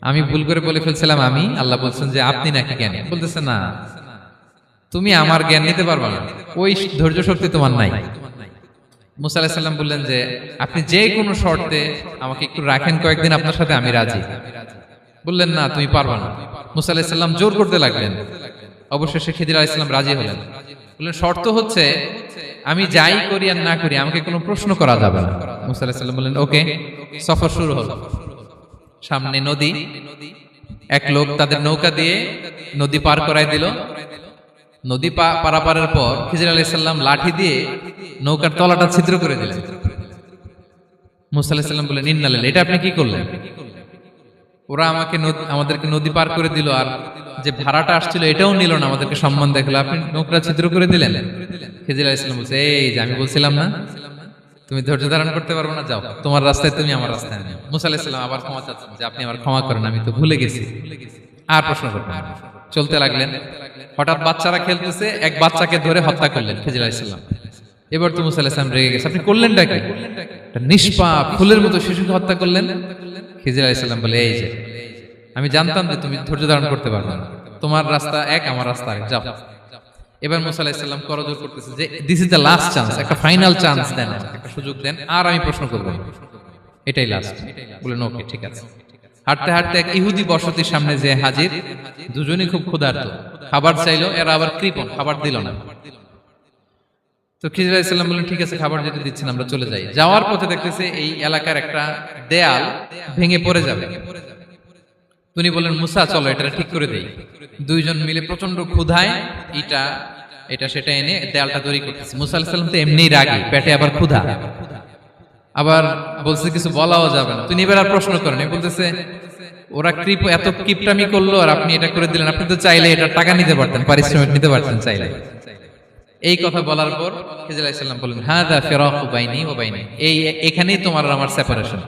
আমি ভুল করে বলে ফেলছিলাম আমি। আল্লাহ বলছেন যে আপনি নাকি জ্ঞানী। বলতেছে, না, তুমি আমার জ্ঞান নিতে পারবে না, ওই ধৈর্য শক্তি তোমার নাই। মুসা আলাইহিস সালাম বললেন যে, আপনি যে কোনো শর্তে আমাকে একটু রাখেন কয়েকদিন, আপনার সাথে আমি রাজি। বললেন, না, তুমি পারবে না। মুসা আলাইহিস সালাম জোর করতে লাগলেন। অবশেষে খিদির আলাইহিস সালাম রাজি হলেন। বললেন, শর্ত হচ্ছে আমি যাই করি আর না করি আমাকে কোনো প্রশ্ন করা যাবে না। মুসা আলাইহিস সালাম বললেন, ওকে। সফর শুরু হলো। সামনে নদী, এক লোক তাদের নৌকা দিয়ে নদী পার করাই দিল। নদী পারাপারের পর খিজির আলাইহিস সালাম লাঠি দিয়ে নৌকার তলাটা ছিদ্র করে দিলেন। মুসা আলাইহিস সালাম বললেন, ইন্না লিল্লাহি, এটা আপনি কি করলেন? ওরা আমাদেরকে নদী পার করে দিল, আর যে ভাড়াটা আসছিল এটাও নিল না, আমাদেরকে সম্মান দেখলো, আপনি নৌকা ছিদ্র করে দিলেন। খিজির আলাইহিস সালাম বলছে, এই যে আমি বলছিলাম না তুমি ধৈর্য ধারণ করতে পারবে না, যাও, তোমার রাস্তায় তুমি, আমার রাস্তায় আমি। মুসা আলাইহিস সালাম আবার ক্ষমা চাচ্ছেন যে আপনি আমার ক্ষমা করেন, আমি তো ভুলে গেছি, আর প্রশ্ন করবেন না। চলতে লাগলেন। হঠাৎ বাচ্চারা খেলতেছে, এক বাচ্চাকে ধরে হত্যা করলেন খিজির আলাইহিস সালাম। এবার তো মুসা আলাইহিস সালাম রেগে গেছে, আপনি করলেনটা কি? নিষ্পাপ ফুলের মতো শিশুকে হত্যা করলেন। খিজির আলাইহিস সালাম বলে, এই যে আমি জানতাম যে তুমি ধৈর্য ধারণ করতে পারবে না, তোমার রাস্তা এক, আমার রাস্তা এক, যাও। এবার মুসা আলাইহিস সালাম করজোর করতেছে যে this is the last chance, একটা ফাইনাল চান্স দেন, একটা সুযোগ দেন, আর আমি প্রশ্ন করব না, এটাই লাস্ট। বলেন, ওকে, ঠিক আছে। হাঁটতে হাঁটতে এক ইহুদি বসতির সামনে যে হাজির, দুজনই খুব ক্ষুধার্ত, খাবার চাইলো, এরা আবার কৃপণ, খাবার দিল না। তো খিজির আলাইহিস সালাম বললেন ঠিক আছে, খাবার যেটা দিচ্ছেন আমরা চলে যাই। যাওয়ার পথে দেখতেছে এই এলাকার একটা দেয়াল ভেঙে পড়ে যাবে। তিনি বললেন মুসা চলো এটা ঠিক করে দেই। দুইজন মিলে প্রচন্ড ক্ষুধায় এটা সেটা এনে দেয়ালটা তৈরি করতেছে। মুসা আলাইহিস সালাম তো এমনিই রাগী, পেটে আবার ক্ষুধা, আবার বলছে কিছু বলাও যাবে না। তিনি এবার আর প্রশ্ন করেন, বলতেছে ওরা এত কিপটামি করলো আর আপনি এটা করে দিলেন, আপনি তো চাইলে এটা টাকা নিতে পারতেন, পারিশ্রমিক নিতে পারতেন চাইলে। এই কথা বলার পর খিজির আলাইহিস সালাম বললেন হাযা ফিরাকু বাইনি ওয়া বাইনি, এখানেই তোমার আর আমার সেপারেশন,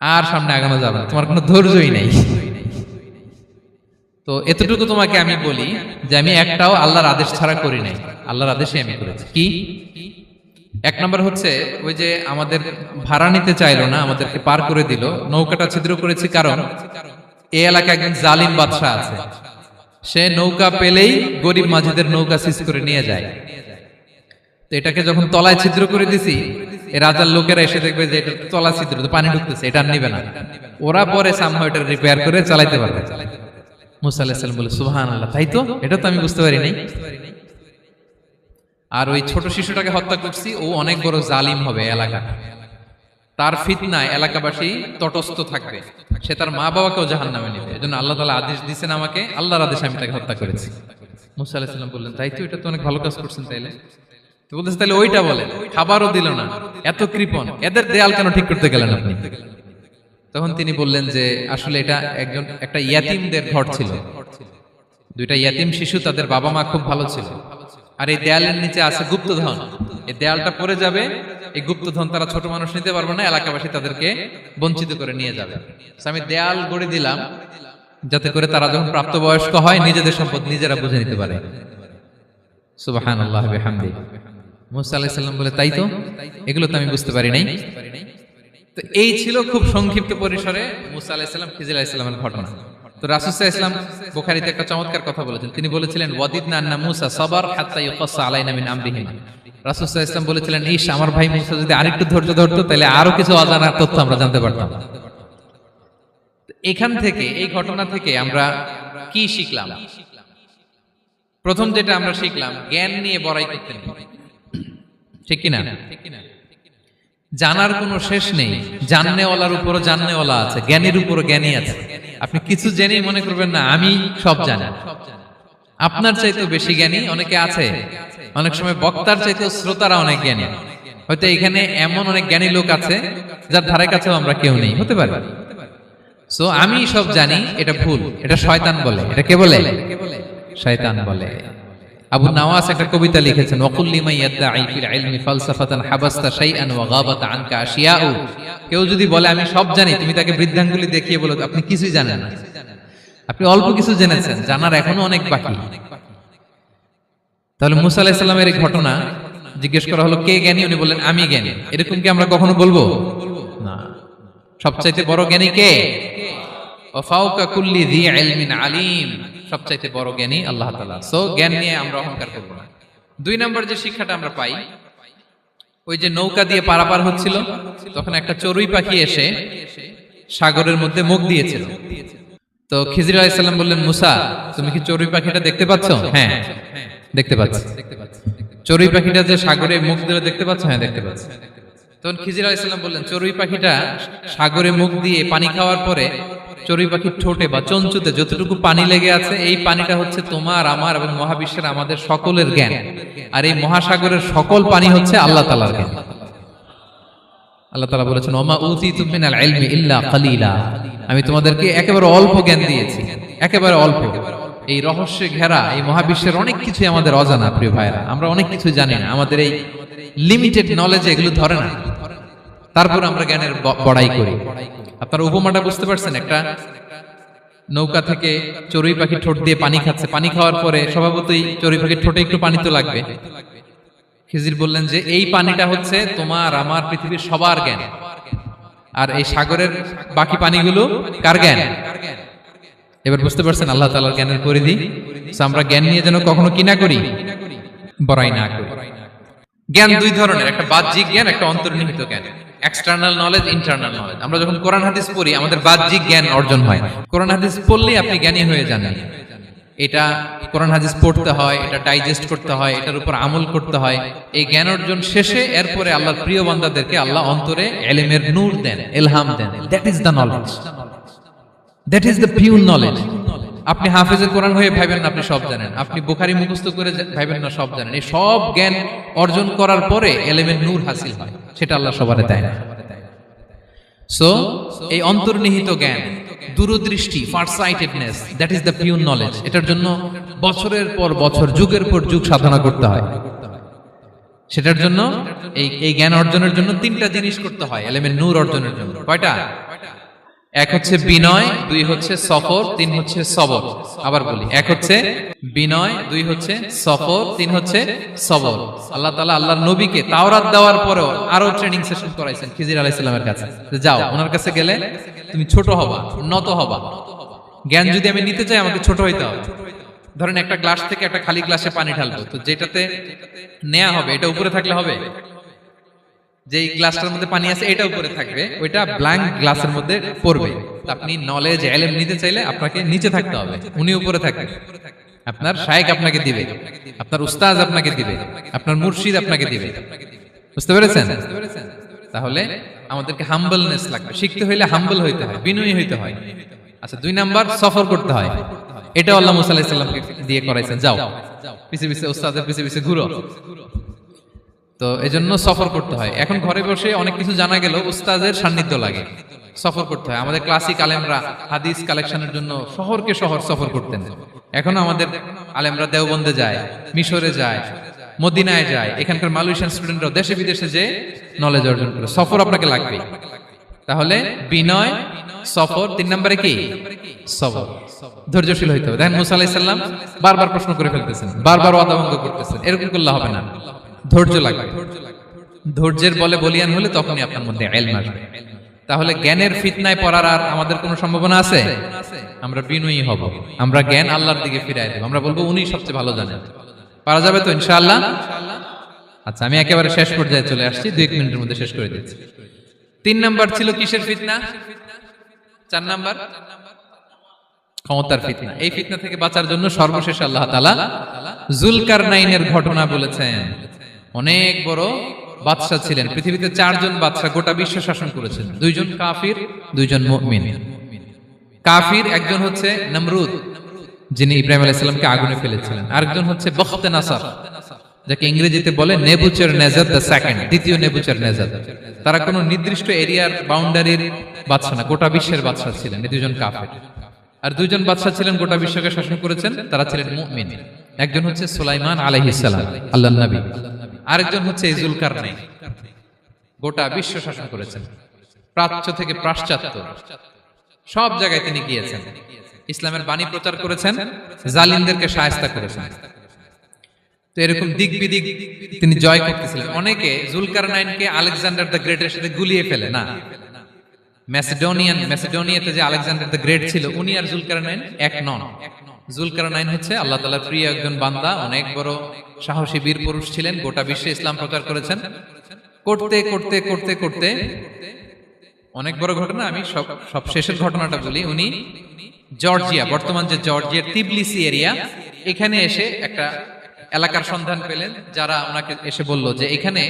আর সামনে আগানো যাবে না, তোমার কোনো ধৈর্যই নাই। তো এতটুকু তোমাকে আমি বলি যে আমি একটাও আল্লাহর আদেশ ছাড়া করি নাই, আল্লাহর আদেশে আমি করেছি। কি? এক নম্বর হচ্ছে ওই যে আমাদের ভাড়া নিতে চাইলো না, আমাদেরকে পার করে দিল, নৌকাটা ছিদ্র করেছি কারণ এই এলাকায় একজন জালিম বাদশা আছে, সে নৌকা পেলেই গরিব মাঝিদের নৌকা সিজ করে নিয়ে যায়। তো এটাকে যখন তলায় ছিদ্র করে দিছি, এই রাজার লোকেরা এসে দেখবে যে এটা তলা ছিদ্র, তো পানি ঢুকতেছে, এটা আর নিবে না, ওরা পরে সামহাও এটা রিপেয়ার করে চালাইতে পারবে। মুসা আলাইহিস সালাম বলে সুবহানাল্লাহ, তাই তো, এটা তো আমি বুঝতে পারি নাই। আর ওই ছোট শিশুটাকে হত্যা করছি, ও অনেক বড় জালিম হবে এলাকা, তার ফিতনায় এলাকাবাসী তটস্থ থাকবে, সে তার মা বাবাকেও জাহান্নামে নেবে, এজন্য আল্লাহ তাআলা আদেশ দিয়েছেন আমাকে, আল্লাহর আদেশে আমি তাকে হত্যা করেছি। মুসা আলাইহিস সালাম বললেন তাই তো, এটা তো অনেক ভালো কাজ করছেন। তাইলে তো বলতেছে তাহলে ওইটা বলেন, খাবারও দিল না, এত কৃপণ, এদের দেয়াল কেন ঠিক করতে গেলেন আপনি? তখন তিনি বললেন যে আসলে এটা একটা ইয়াতিমদের ঘর ছিল, দুইটা ইয়াতিম শিশু, তাদের বাবা মা খুব ভালো ছিল, আর এই দেয়ালের নিচে আছে গুপ্তধন, এই দেয়ালটা পড়ে যাবে, এই গুপ্তধন তারা ছোট মানুষ নিতে পারবে না, এলাকাবাসী তাদেরকে বঞ্চিত করে নিয়ে যাবে। আমি দেয়াল গড়ে দিলাম যাতে করে তারা যখন প্রাপ্তবয়স্ক হয় নিজেদের সম্পদ নিজেরা বুঝে নিতে পারে। সুবহানাল্লাহ ওয়া বিহামদি। মুসা আলাইহিস সালাম বলে তাই তো, এগুলো তো আমি বুঝতে পারি নাই। তো এই ছিল খুব সংক্ষিপ্ত পরিসরে মুসা আলাইহিস সালাম খিজির আলাইহিস সালামের ঘটনা। তো রাসূল সাল্লাল্লাহু আলাইহি ওয়াসাল্লাম বুখারীতে একটা চমৎকার কথা বলেছেন, তিনি বলেছিলেন ওয়াদিদনা আন্না মুসা সাবার হাত্তা ইউকাসা আলাইনা মিন আমরিহিম। রাসূল সাল্লাল্লাহু আলাইহি ওয়াসাল্লাম বলেছিলেন ইস, আমার ভাই মুসা যদি আরেকটু ধৈর্য ধরতো তাহলে আরো কিছু অজানা তথ্য আমরা জানতে পারতাম। এখান থেকে, এই ঘটনা থেকে আমরা কি শিখলাম? প্রথম যেটা আমরা শিখলাম, জ্ঞান নিয়ে বড়াই করতে নেই, ঠিক কিনা? জানার কোনো শেষ নেই, জাননেওয়ালার উপরও জাননেওয়ালা আছে, জ্ঞানীর উপরও জ্ঞানী আছে। আপনি কিছু জেনেই মনে করবেন না আমি সব জানি, আপনার চাইতেও বেশি জ্ঞানী অনেকে আছে। অনেক সময় বক্তার চাইতেও শ্রোতারা অনেক জ্ঞানী। হয়তো এখানে এমন অনেক জ্ঞানী লোক আছে যার ধারে কাছেও আমরা কেউ নেই, হতে পারে। সো আমি সব জানি, এটা ভুল, এটা শয়তান বলে। এটা কে বলে? শয়তান বলে। আবু নাওয়াস একটা কবিতা লিখেছেন, ওয়াকুল লিমান ইয়াদঈ ফিল ইলমি ফালসাফাতান হাবাসতা শাইআন ওয়া গাবাত আনকা আশিয়াউ। কেউ যদি বলে আমি সব জানি, তুমি তাকে বৃদ্ধাঙ্গুলি দেখিয়ে বলো আপনি কিছুই জানেন না, আপনি অল্প কিছু জেনেছেন, জানার এখনো অনেক বাকি। তাহলে মুসা আলাইহিস সালামের এই ঘটনা জিজ্ঞেস করা হলো কে জ্ঞানী, উনি বললেন আমি জ্ঞানী। এরকম কি আমরা কখনো বলবো? না। সবচাইতে বড় জ্ঞানী কে? ওয়া ফাওকা কুল্লি যী ইলমিন আলিম, সবচাইতে বড় জ্ঞানী আল্লাহ তাআলা। সো জ্ঞান নিয়ে আমরা অহংকার করব না। দুই নম্বর যে শিক্ষাটা আমরা পাই, ওই যে নৌকা দিয়ে পারাপার হচ্ছিল, তখন একটা চড়ুই পাখি এসে সাগরের মধ্যে মুখ দিয়েছিল। তো খিজির আলাইহিস সালাম বললেন মুসা, তুমি কি চড়ুই পাখিটা দেখতে পাচ্ছ? হ্যাঁ দেখতে পাচ্ছি। চড়ুই পাখিটা যে সাগরে মুখ দিয়ে দেখতে পাচ্ছ? হ্যাঁ দেখতে পাচ্ছি। তখন খিজির আলাইহিস সালাম বললেন চড়ুই পাখিটা সাগরে মুখ দিয়ে পানি খাওয়ার পরে চড়ুই পাখির ঠোঁটে বা চঞ্চুতে যতটুকু পানি লেগে আছে, এই পানিটা হচ্ছে তোমার, আমার এবং মহাবিশ্বের আমাদের সকলের জ্ঞান। আর এই মহাসাগরের সকল পানি হচ্ছে আল্লাহ তাআলার জ্ঞান। আল্লাহ তাআলা বলেছেন ওমা উতিতুম মিনাল ইলমি ইল্লা কালিলা, আমি তোমাদেরকে একেবারে অল্প জ্ঞান দিয়েছি, একেবারে অল্প। এই রহস্যে ঘেরা এই মহাবিশ্বের অনেক কিছু আমাদের অজানা। প্রিয় ভাইরা, আমরা অনেক কিছু জানি না, আমাদের এই লিমিটেড নলেজে এগুলো ধরে না, তারপর আমরা জ্ঞানের বড়াই করি। আপনারা উপমাটা বুঝতে পারছেন? একটা নৌকা থেকে চড়ুই পাখি ঠোঁট দিয়ে পানি খাচ্ছে, পানি খাওয়ার পরে স্বভাবতই চড়ুই পাখির ঠোঁটে একটু পানি তো লাগবে। খিজির বললেন যে এই পানিটা হচ্ছে তোমার আমার পৃথিবীর সবার জ্ঞান, আর এই সাগরের বাকি পানিগুলো কার জ্ঞান? এবার বুঝতে পারছেন আল্লাহ তাআলার জ্ঞানের পরিধি। আমরা জ্ঞান নিয়ে যেন কখনো কি না করি, বড়াই না করি। জ্ঞান দুই ধরনের, একটা বাহ্যিক জ্ঞান, একটা অন্তর্নিহিত জ্ঞান। External knowledge, internal knowledge. আমরা যখন কোরআন হাদিস পড়ি আমাদের বাহ্যিক জ্ঞান অর্জন হয়। কোরআন হাদিস পড়লেই আপনি জ্ঞানী হয়ে যান। এটা কোরআন হাদিস পড়তে হয়, এটা ডাইজেস্ট করতে হয়, এটার উপর আমল করতে হয়। এই জ্ঞান অর্জন শেষে এরপরে আল্লাহর প্রিয় বান্দাদেরকে আল্লাহ অন্তরে ইলমের নূর দেন, ইলহাম দেন। That is the knowledge, that is the pure knowledge. আপনি হাফেজে কোরআন হয়ে ভাবেন না আপনি সব জানেন, আপনি বুখারী মুখস্থ করে ভাবেন না সব জানেন। এই সব জ্ঞান অর্জন করার পরে ইলমের নূর হাসিল হয়, সেটা আল্লাহ সবারে দেয় না। সো এই অন্তর্নিহিত জ্ঞান, দূরদৃষ্টি, farsightedness, that is the pure knowledge. এটার জন্য বছরের পর বছর, যুগের পর যুগ সাধনা করতে হয়। সেটার জন্য এই জ্ঞান অর্জনের জন্য তিনটা জিনিস করতে হয় ইলমের নূর অর্জনের জন্য। কয়টা? এক হচ্ছে বিনয়, দুই হচ্ছে সফর, তিন হচ্ছে সবর। আবার বলি, এক হচ্ছে বিনয়, দুই হচ্ছে সফর, তিন হচ্ছে সবর। আল্লাহ তাআলা আল্লাহর নবীকে তাওরাত দেওয়ার পরেও আরো ট্রেনিং সেশন করাইছেন খিজির আলাইহিস সালামের কাছে। যাও, ওনার কাছে গেলে তুমি ছোট হবা, নত হবা। জ্ঞান যদি আমি নিতে চাই আমাকে ছোট হইতে হবে। ধরেন একটা গ্লাস থেকে একটা খালি গ্লাসে পানি ঢালবো, তো যেটাতে নেওয়া হবে এটা উপরে থাকলে হবে? যে গ্লাসটার মধ্যে পানি আছে এটা উপরে থাকবে, ওইটা ব্ল্যাঙ্ক গ্লাসের মধ্যে পড়বে। আপনি নলেজ ইলম নিতে চাইলে আপনাকে নিচে থাকতে হবে, উনি উপরে থাকবেন। আপনার শায়েখ আপনাকে দিবে, আপনার উস্তাজ আপনাকে দিবে, আপনার মুর্শিদ আপনাকে দিবে। বুঝতে পেরেছেন? তাহলে আমাদেরকে হাম্বলনেস লাগবে। শিখতে হইলে হাম্বল হইতে হয়, বিনয়ী হইতে হয়। আচ্ছা, দুই নাম্বার সফর করতে হয়। এটা আল্লাহ মুসা আলাইহিস সালামকে দিয়ে করাইছেন, যাও পিছে পিছে উস্তাদের পিছে পিছে ঘুরো। তো এজন্য সফর করতে হয়। এখন ঘরে বসে অনেক কিছু জানা গেল, উস্তাদের সান্নিধ্য লাগে, সফর করতে হয়। আমাদের ক্লাসিক আলেমরা হাদিস কালেকশনের জন্য শহরকে শহর সফর করতেন। এখন আমাদের আলেমরা দেওবন্দে যায়, মিশরে যায়, মদিনায় যায়। এখানকার মালয়েশিয়ান স্টুডেন্টরা দেশে বিদেশে যে নলেজ অর্জন করে। সফর আপনাকে লাগবে। তাহলে বিনয়, সফর, তিন নম্বরে কি? সবর। ধৈর্যশীল হইতে হবে। দেখেন মুসা আলাইহিস সালাম বারবার প্রশ্ন করে ফেলতেছেন, বারবার ওয়াদা ভঙ্গ করতেছেন। এরকম করলে হবে না, ধৈর্য লাগবে। ধৈর্যের বলে বলিয়ান হলে তখনই আপনার মধ্যে ইলম আসবে। তাহলে জ্ঞানের ফিতনায় পড়ার আর আমাদের কোনো সম্ভাবনা আছে? আমরা বিনয়ী হব, আমরা জ্ঞান আল্লাহর দিকে ফিরাই দেব। আমরা বলবো উনি সবচেয়ে ভালো জানেন। পারা যাবে তো ইনশাআল্লাহ? আচ্ছা, আমি একেবারে শেষ পর্যায়ে চলে আসছি, 2 মিনিটের মধ্যে শেষ করে দিচ্ছি। 3 নাম্বার ছিল কিসের ফিতনা? 4 নাম্বার ক্ষমতার ফিতনা। এই ফিতনা থেকে বাঁচার জন্য সর্বশেষ আল্লাহ তাআলা যুলকারনাইনের ঘটনা বলেছেন। অনেক বড় বাদশা ছিলেন। পৃথিবীতে 4 জন বাদশা গোটা বিশ্ব শাসন করেছেন। 2 জন কাফির, 2 জন মুমিন। কাফির একজন হচ্ছে নমরুদ, যিনি ইব্রাহিম আলাইহিস সালামকে আগুনে ফেলেছিলেন। আরেকজন হচ্ছে বখতে নাসার, যাকে ইংরেজিতে বলে নেবুচারনেজার দ্য সেকেন্ড, দ্বিতীয় নেবুচারনেজার। তারা কোনো নির্দিষ্ট এরিয়ার বাউন্ডারির বাদশা না, গোটা বিশ্বের বাদশা ছিলেন। এই 2 জন কাফির। আর 2 জন বাদশা ছিলেন গোটা বিশ্বকে শাসন করেছেন, তারা ছিলেন মুমিন। একজন হচ্ছে সুলাইমান আলাইহিস সালাম, আল্লাহর নবী। আরেকজন হচ্ছে যুলকারনাইন, গোটা বিশ্ব শাসন করেছেন। প্রাচ্য থেকে পাশ্চাত্য সব জায়গায় তিনি গিয়েছেন, ইসলামের বাণী প্রচার করেছেন, জালিমদেরকে শায়েস্তা করেছেন। তো এরকম দিক বিদিক তিনি জয় করতেছিলেন। অনেকে যুলকারনাইনকে আলেকজান্ডার দ্য গ্রেটের সাথে গুলিয়ে ফেলে না। ম্যাসিডোনিয়াতে যে আলেকজান্ডার দ্য গ্রেট ছিল, উনি আর যুলকারনাইন এক নন। যুলকারনাইন হচ্ছে আল্লাহ তাআলার প্রিয় একজন বান্দা, অনেক বড় সাহসী বীর পুরুষ ছিলেন, গোটা বিশ্বে ইসলাম প্রচার করেছেন। করতে করতে করতে করতে অনেক বড় ঘটনা, আমি সব শেষের ঘটনাটা বলি। উনি জর্জিয়া, বর্তমান যে জর্জিয়ার তিবলিসি এরিয়া, এখানে এসে একটা এলাকার সন্ধান পেলেন, যারা ওনাকে এসে বলল যে এখানে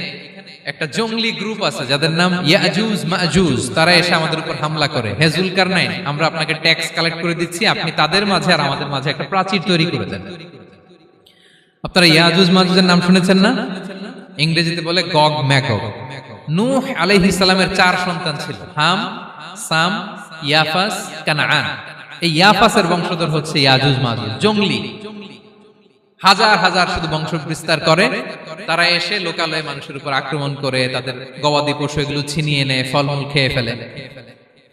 একটা জঙ্গলি গ্রুপ আছে যাদের নাম ইয়াজুজ মাজুজ, তারা এসে আমাদের উপর হামলা করে। হে যুলকারনাইন, আমরা আপনাকে ট্যাক্স কালেক্ট করে দিচ্ছি, আপনি তাদের মাঝে আর আমাদের মাঝে একটা প্রাচীর তৈরি করে দেন। আপনারা ইয়াজুজ মাজুজের নাম শুনেছেন না? ইংরেজিতে বলে গগ ম্যাগগ। নূহ আলাইহিস সালামের 4 সন্তান ছিল, হাম, সাম, ইয়াফাস, কানাআন। এই ইয়াফাসের বংশধর হচ্ছে ইয়াজুজ মাজুজ, জঙ্গলি, হাজার হাজার শুধু বংশ বিস্তার করে। তারা এসে লোকালয়ে মানুষের উপর আক্রমণ করে, তাদের গবাদি পশু এগুলো ছিনিয়ে নেয়, ফলমূল খেয়ে ফেলে।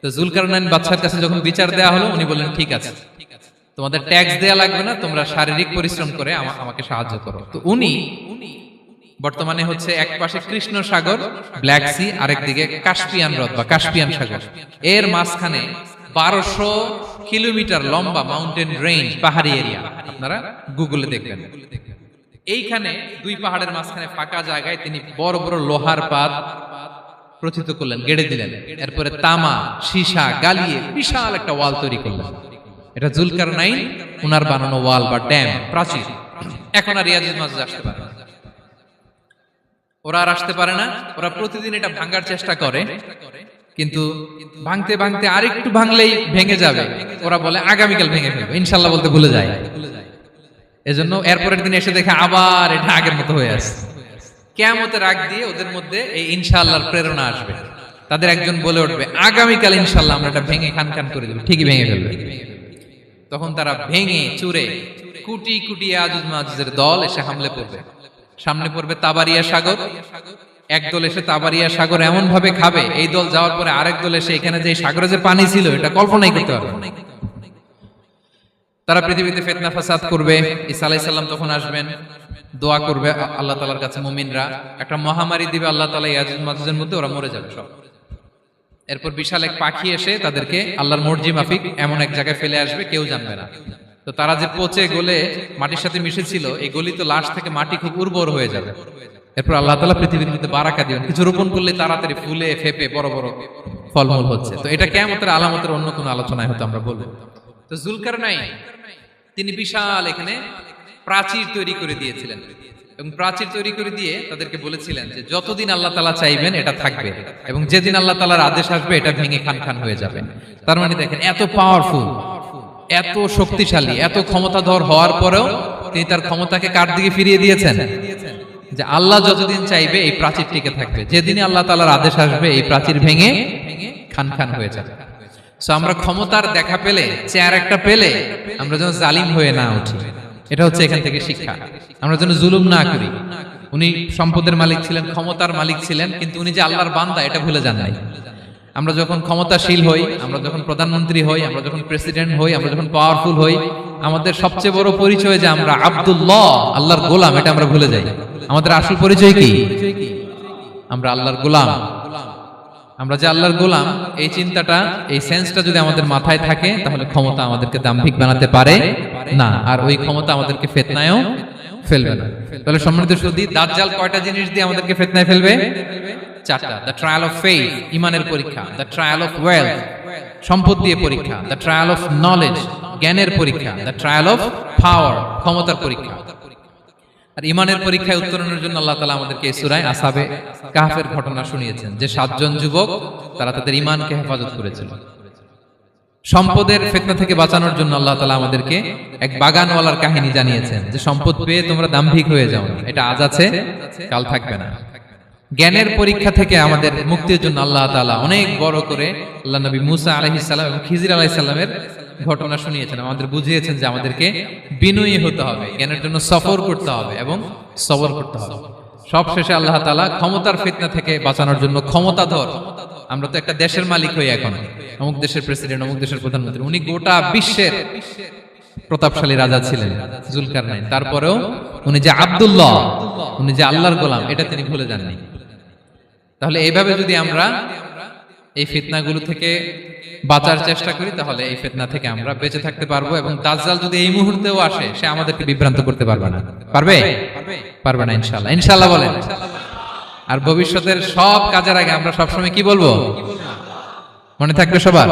তো যুলকারনাইন বাদশার কাছে যখন বিচার দেওয়া হলো, উনি বললেন ঠিক আছে, তোমাদের ট্যাক্স দেয়া লাগবে না, তোমরা শারীরিক পরিশ্রম করে আমাকে সাহায্য করো। তো উনি বর্তমানে হচ্ছে এক পাশে কৃষ্ণ সাগর, ব্ল্যাক সি, আরেকদিকে কাস্পিয়ান হ্রদ বা কাস্পিয়ান সাগর, এর মাঝখানে 1200 কিলোমিটার লম্বা মাউন্টেন রেঞ্জ, পাহাড়ি এরিয়া। আপনারা গুগলে দেখবেন এইখানে দুই পাহাড়ের মাঝখানে ফাঁকা জায়গায় তিনি বড় বড় লোহার পাত প্রথিত করলেন, গেড়ে দিলেন। এরপরে তামা, সীসা গালিয়ে বিশাল একটা ওয়াল তৈরি করলেন। এটা জুলকারনাইন উনার বানানো ওয়াল বা ড্যাম, প্রাচীর। এখন আর ইয়াজুজ মাজুজ আসতে পারে না, ওরা আর আসতে পারে না। ওরা প্রতিদিন এটা ভাঙার চেষ্টা করে, কিন্তু ভাঙতে ভাঙতে আরেকটু ভাঙলেই ভেঙে যাবে। ওরা বলে আগামীকাল ভেঙে ফেলবে, ইনশাল্লাহ বলতে ভুলে যায়। এজন্য এরপরের দিন এসে দেখে আবার এটা আগের মতো হয়ে আসছে। কিয়ামতের আগ দিয়ে ওদের মধ্যে এই ইনশাআল্লাহর প্রেরণা আসবে। তাদের একজন বলে উঠবে আগামীকাল ইনশাআল্লাহ আমরা এটা ভেঙে খান খান করে দেব, ঠিকই ভেঙে ফেলবে। তখন তারা ভেঙে চুরে কুটি কুটি ইয়াজুজ মাজুজের দল এসে হামলে পড়বে। সামনে পড়বে তাবারিয়া সাগর। একদল এসে তাবারিয়া সাগর এমন ভাবে খাবে, এই দল যাওয়ার পরে আরেক দল এসে এখানে যে সাগরে যে পানি ছিল এটা কল্পনাই করতে পারবে না। তারা পৃথিবীতে ফিতনা ফাসাদ করবে। ঈসা আলাইহিস সালাম তখন আসবেন, দোয়া করবে আল্লাহ তাআলার কাছে মুমিনরা, একটা মহামারী দিবে আল্লাহ তাআলা ইয়াজুজ মাজুজের মধ্যে, ওরা মরে যাবে সব। এরপর বিশাল এক পাখি এসে তাদেরকে আল্লাহর মর্জি মাফিক এমন এক জায়গায় ফেলে আসবে, কেউ জানবে না। তো তারা যে পচে গলে মাটির সাথে মিশেছিল, এই গলিত লাশ থেকে মাটি খুব উর্বর হয়ে যাবে। এরপর আল্লাহ তাআলা পৃথিবীর মধ্যে বারাকা দিবেন, কিছু রোপণ করলে তাড়াতাড়ি ফুলে ফেপে বড় বড় ফলমূল হচ্ছে। তো এটা কিয়ামতের আলামতের অন্য কোনো আলোচনায় হয়তো আমরা বলবো। তো জুলকারনাইন তিনি বিশাল এখানে প্রাচীর তৈরি করে দিয়েছিলেন, এবং প্রাচীর তৈরি করে দিয়ে তাদেরকে বলেছিলেন যে যতদিন আল্লাহ তাআলা চাইবেন এটা থাকবে, এবং যেদিন আল্লাহ তাআলার আদেশ আসবে এটা ভেঙে খান খান হয়ে যাবে। তার মানে দেখেন এত পাওয়ারফুল, এত শক্তিশালী, এত ক্ষমতাধর হওয়ার পরেও তিনি তার ক্ষমতাকে কার দিকে ফিরিয়ে দিয়েছেন? যে আল্লাহ যতদিন চাইবে এই প্রাচীর টিকে থাকবে, যেদিনই আল্লাহ তাআলার আদেশ আসবে এই প্রাচীর ভেঙে খান খান হয়ে যাবে। সো আমরা ক্ষমতার দেখা পেলে, চেয়ার একটা পেলে আমরা যেন জালিম হয়ে না উঠি, এটা হচ্ছে এখান থেকে শিক্ষা। আমরা যেন জুলুম না করি। উনি সম্পদের মালিক ছিলেন, ক্ষমতার মালিক ছিলেন, কিন্তু উনি যে আল্লাহর বান্দা এটা ভুলে যান নাই। আমরা যখন ক্ষমতাশীল হই, আমরা যখন প্রধানমন্ত্রী হই, আমরা যখন প্রেসিডেন্ট হই, আমরা যখন পাওয়ারফুল হই, আমাদের সবচেয়ে বড় পরিচয় যে আমরা আব্দুল্লাহ, আল্লাহর গোলাম, এটা আমরা ভুলে যাই। আমাদের আসল পরিচয় কি? আমরা আল্লাহর গোলাম। আমরা যে আল্লাহর গোলাম, এই চিন্তাটা, এই সেন্সটা যদি আমাদের মাথায় থাকে, তাহলে ক্ষমতা আমাদেরকে দাম্ভিক বানাতে পারে না, আর ওই ক্ষমতা আমাদেরকে ফিতনায়ও ফেলবে না। তাহলে সম্মানিত সুধী, দাজ্জাল কয়টা জিনিস দিয়ে আমাদেরকে ফিতনায় ফেলবে? চারটা। দ্য ট্রায়াল অফ ফেইথ, ইমানের পরীক্ষা; দ্য ট্রায়াল অফ ওয়েলথ, সম্পদ দিয়ে পরীক্ষা; দ্য ট্রায়াল অফ নলেজ, জ্ঞানের পরীক্ষা; দ্য ট্রায়াল অফ পাওয়ার, ক্ষমতার পরীক্ষা। আর ইমানের পরীক্ষায় উত্তরণের জন্য আল্লাহ তাআলা আমাদেরকে এই সূরায় আসহাবে কাহফের ঘটনা শুনিয়েছেন, যে 7 জন যুবক তারা তাদের ইমানকে হেফাজত করেছিল। সম্পদের ফিতনা থেকে বাঁচানোর জন্য আল্লাহ তাআলা আমাদেরকে এক বাগানওয়ালার কাহিনী জানিয়েছেন, যে সম্পদ পেয়ে তোমরা দাম্ভিক হয়ে যাও না, এটা আজ আছে কাল থাকবে না। জ্ঞানের পরীক্ষা থেকে আমাদের মুক্তির জন্য আল্লাহ তাআলা অনেক বড় করে আল্লাহ নবী মুসা আলাইহিস সালাম এবং খিজির আলাইহিস সালামের ঘটনা শুনিয়েছেন, আমাদের বুঝিয়েছেন যে আমাদেরকে বিনয়ী হতে হবে, জ্ঞানের জন্য সফর করতে হবে এবং সবর করতে হবে। সবশেষে আল্লাহ তাআলা ক্ষমতার ফিতনা থেকে বাঁচানোর জন্য ক্ষমতাধর, আমরা তো একটা দেশের মালিক হই এখন, অমুক দেশের প্রেসিডেন্ট, অমুক দেশের প্রধানমন্ত্রী, উনি গোটা বিশ্বের প্রতাপশালী রাজা ছিলেন জুলকারনাইন। তারপরেও উনি যে আব্দুল্লাহ, উনি যে আল্লাহর গোলাম, এটা তিনি ভুলে যাননি। তাহলে এইভাবে যদি আমরা এই ফিতনাগুলো থেকে বাঁচার চেষ্টা করি, তাহলে এই ফিতনা থেকে আমরা বেঁচে থাকতে পারবো। এবং দাজ্জাল যদি এই মুহূর্তেও আসে, সে আমাদেরকে বিভ্রান্ত করতে পারবে না। পারবে? পারবে না ইনশাআল্লাহ। ইনশাআল্লাহ বলেন। আর ভবিষ্যতের সব কাজের আগে আমরা সবসময় কি বলবো? মনে থাকবে সবার?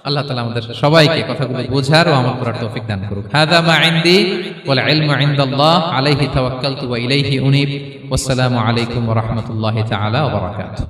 আল্লাহ তাআলা আমাদের সবাইকে কথাগুলো বোঝার ও আমল করার তৌফিক দান করুক। হাযা মা ইনদি ওয়াল ইলমু ইনদাল্লাহ আলাইহি তাওয়াক্কালতু ওয়া ইলাইহি উনীব। ওয়াসসালামু আলাইকুম ওয়া রাহমাতুল্লাহি তাআলা ওয়া বারাকাতুহু।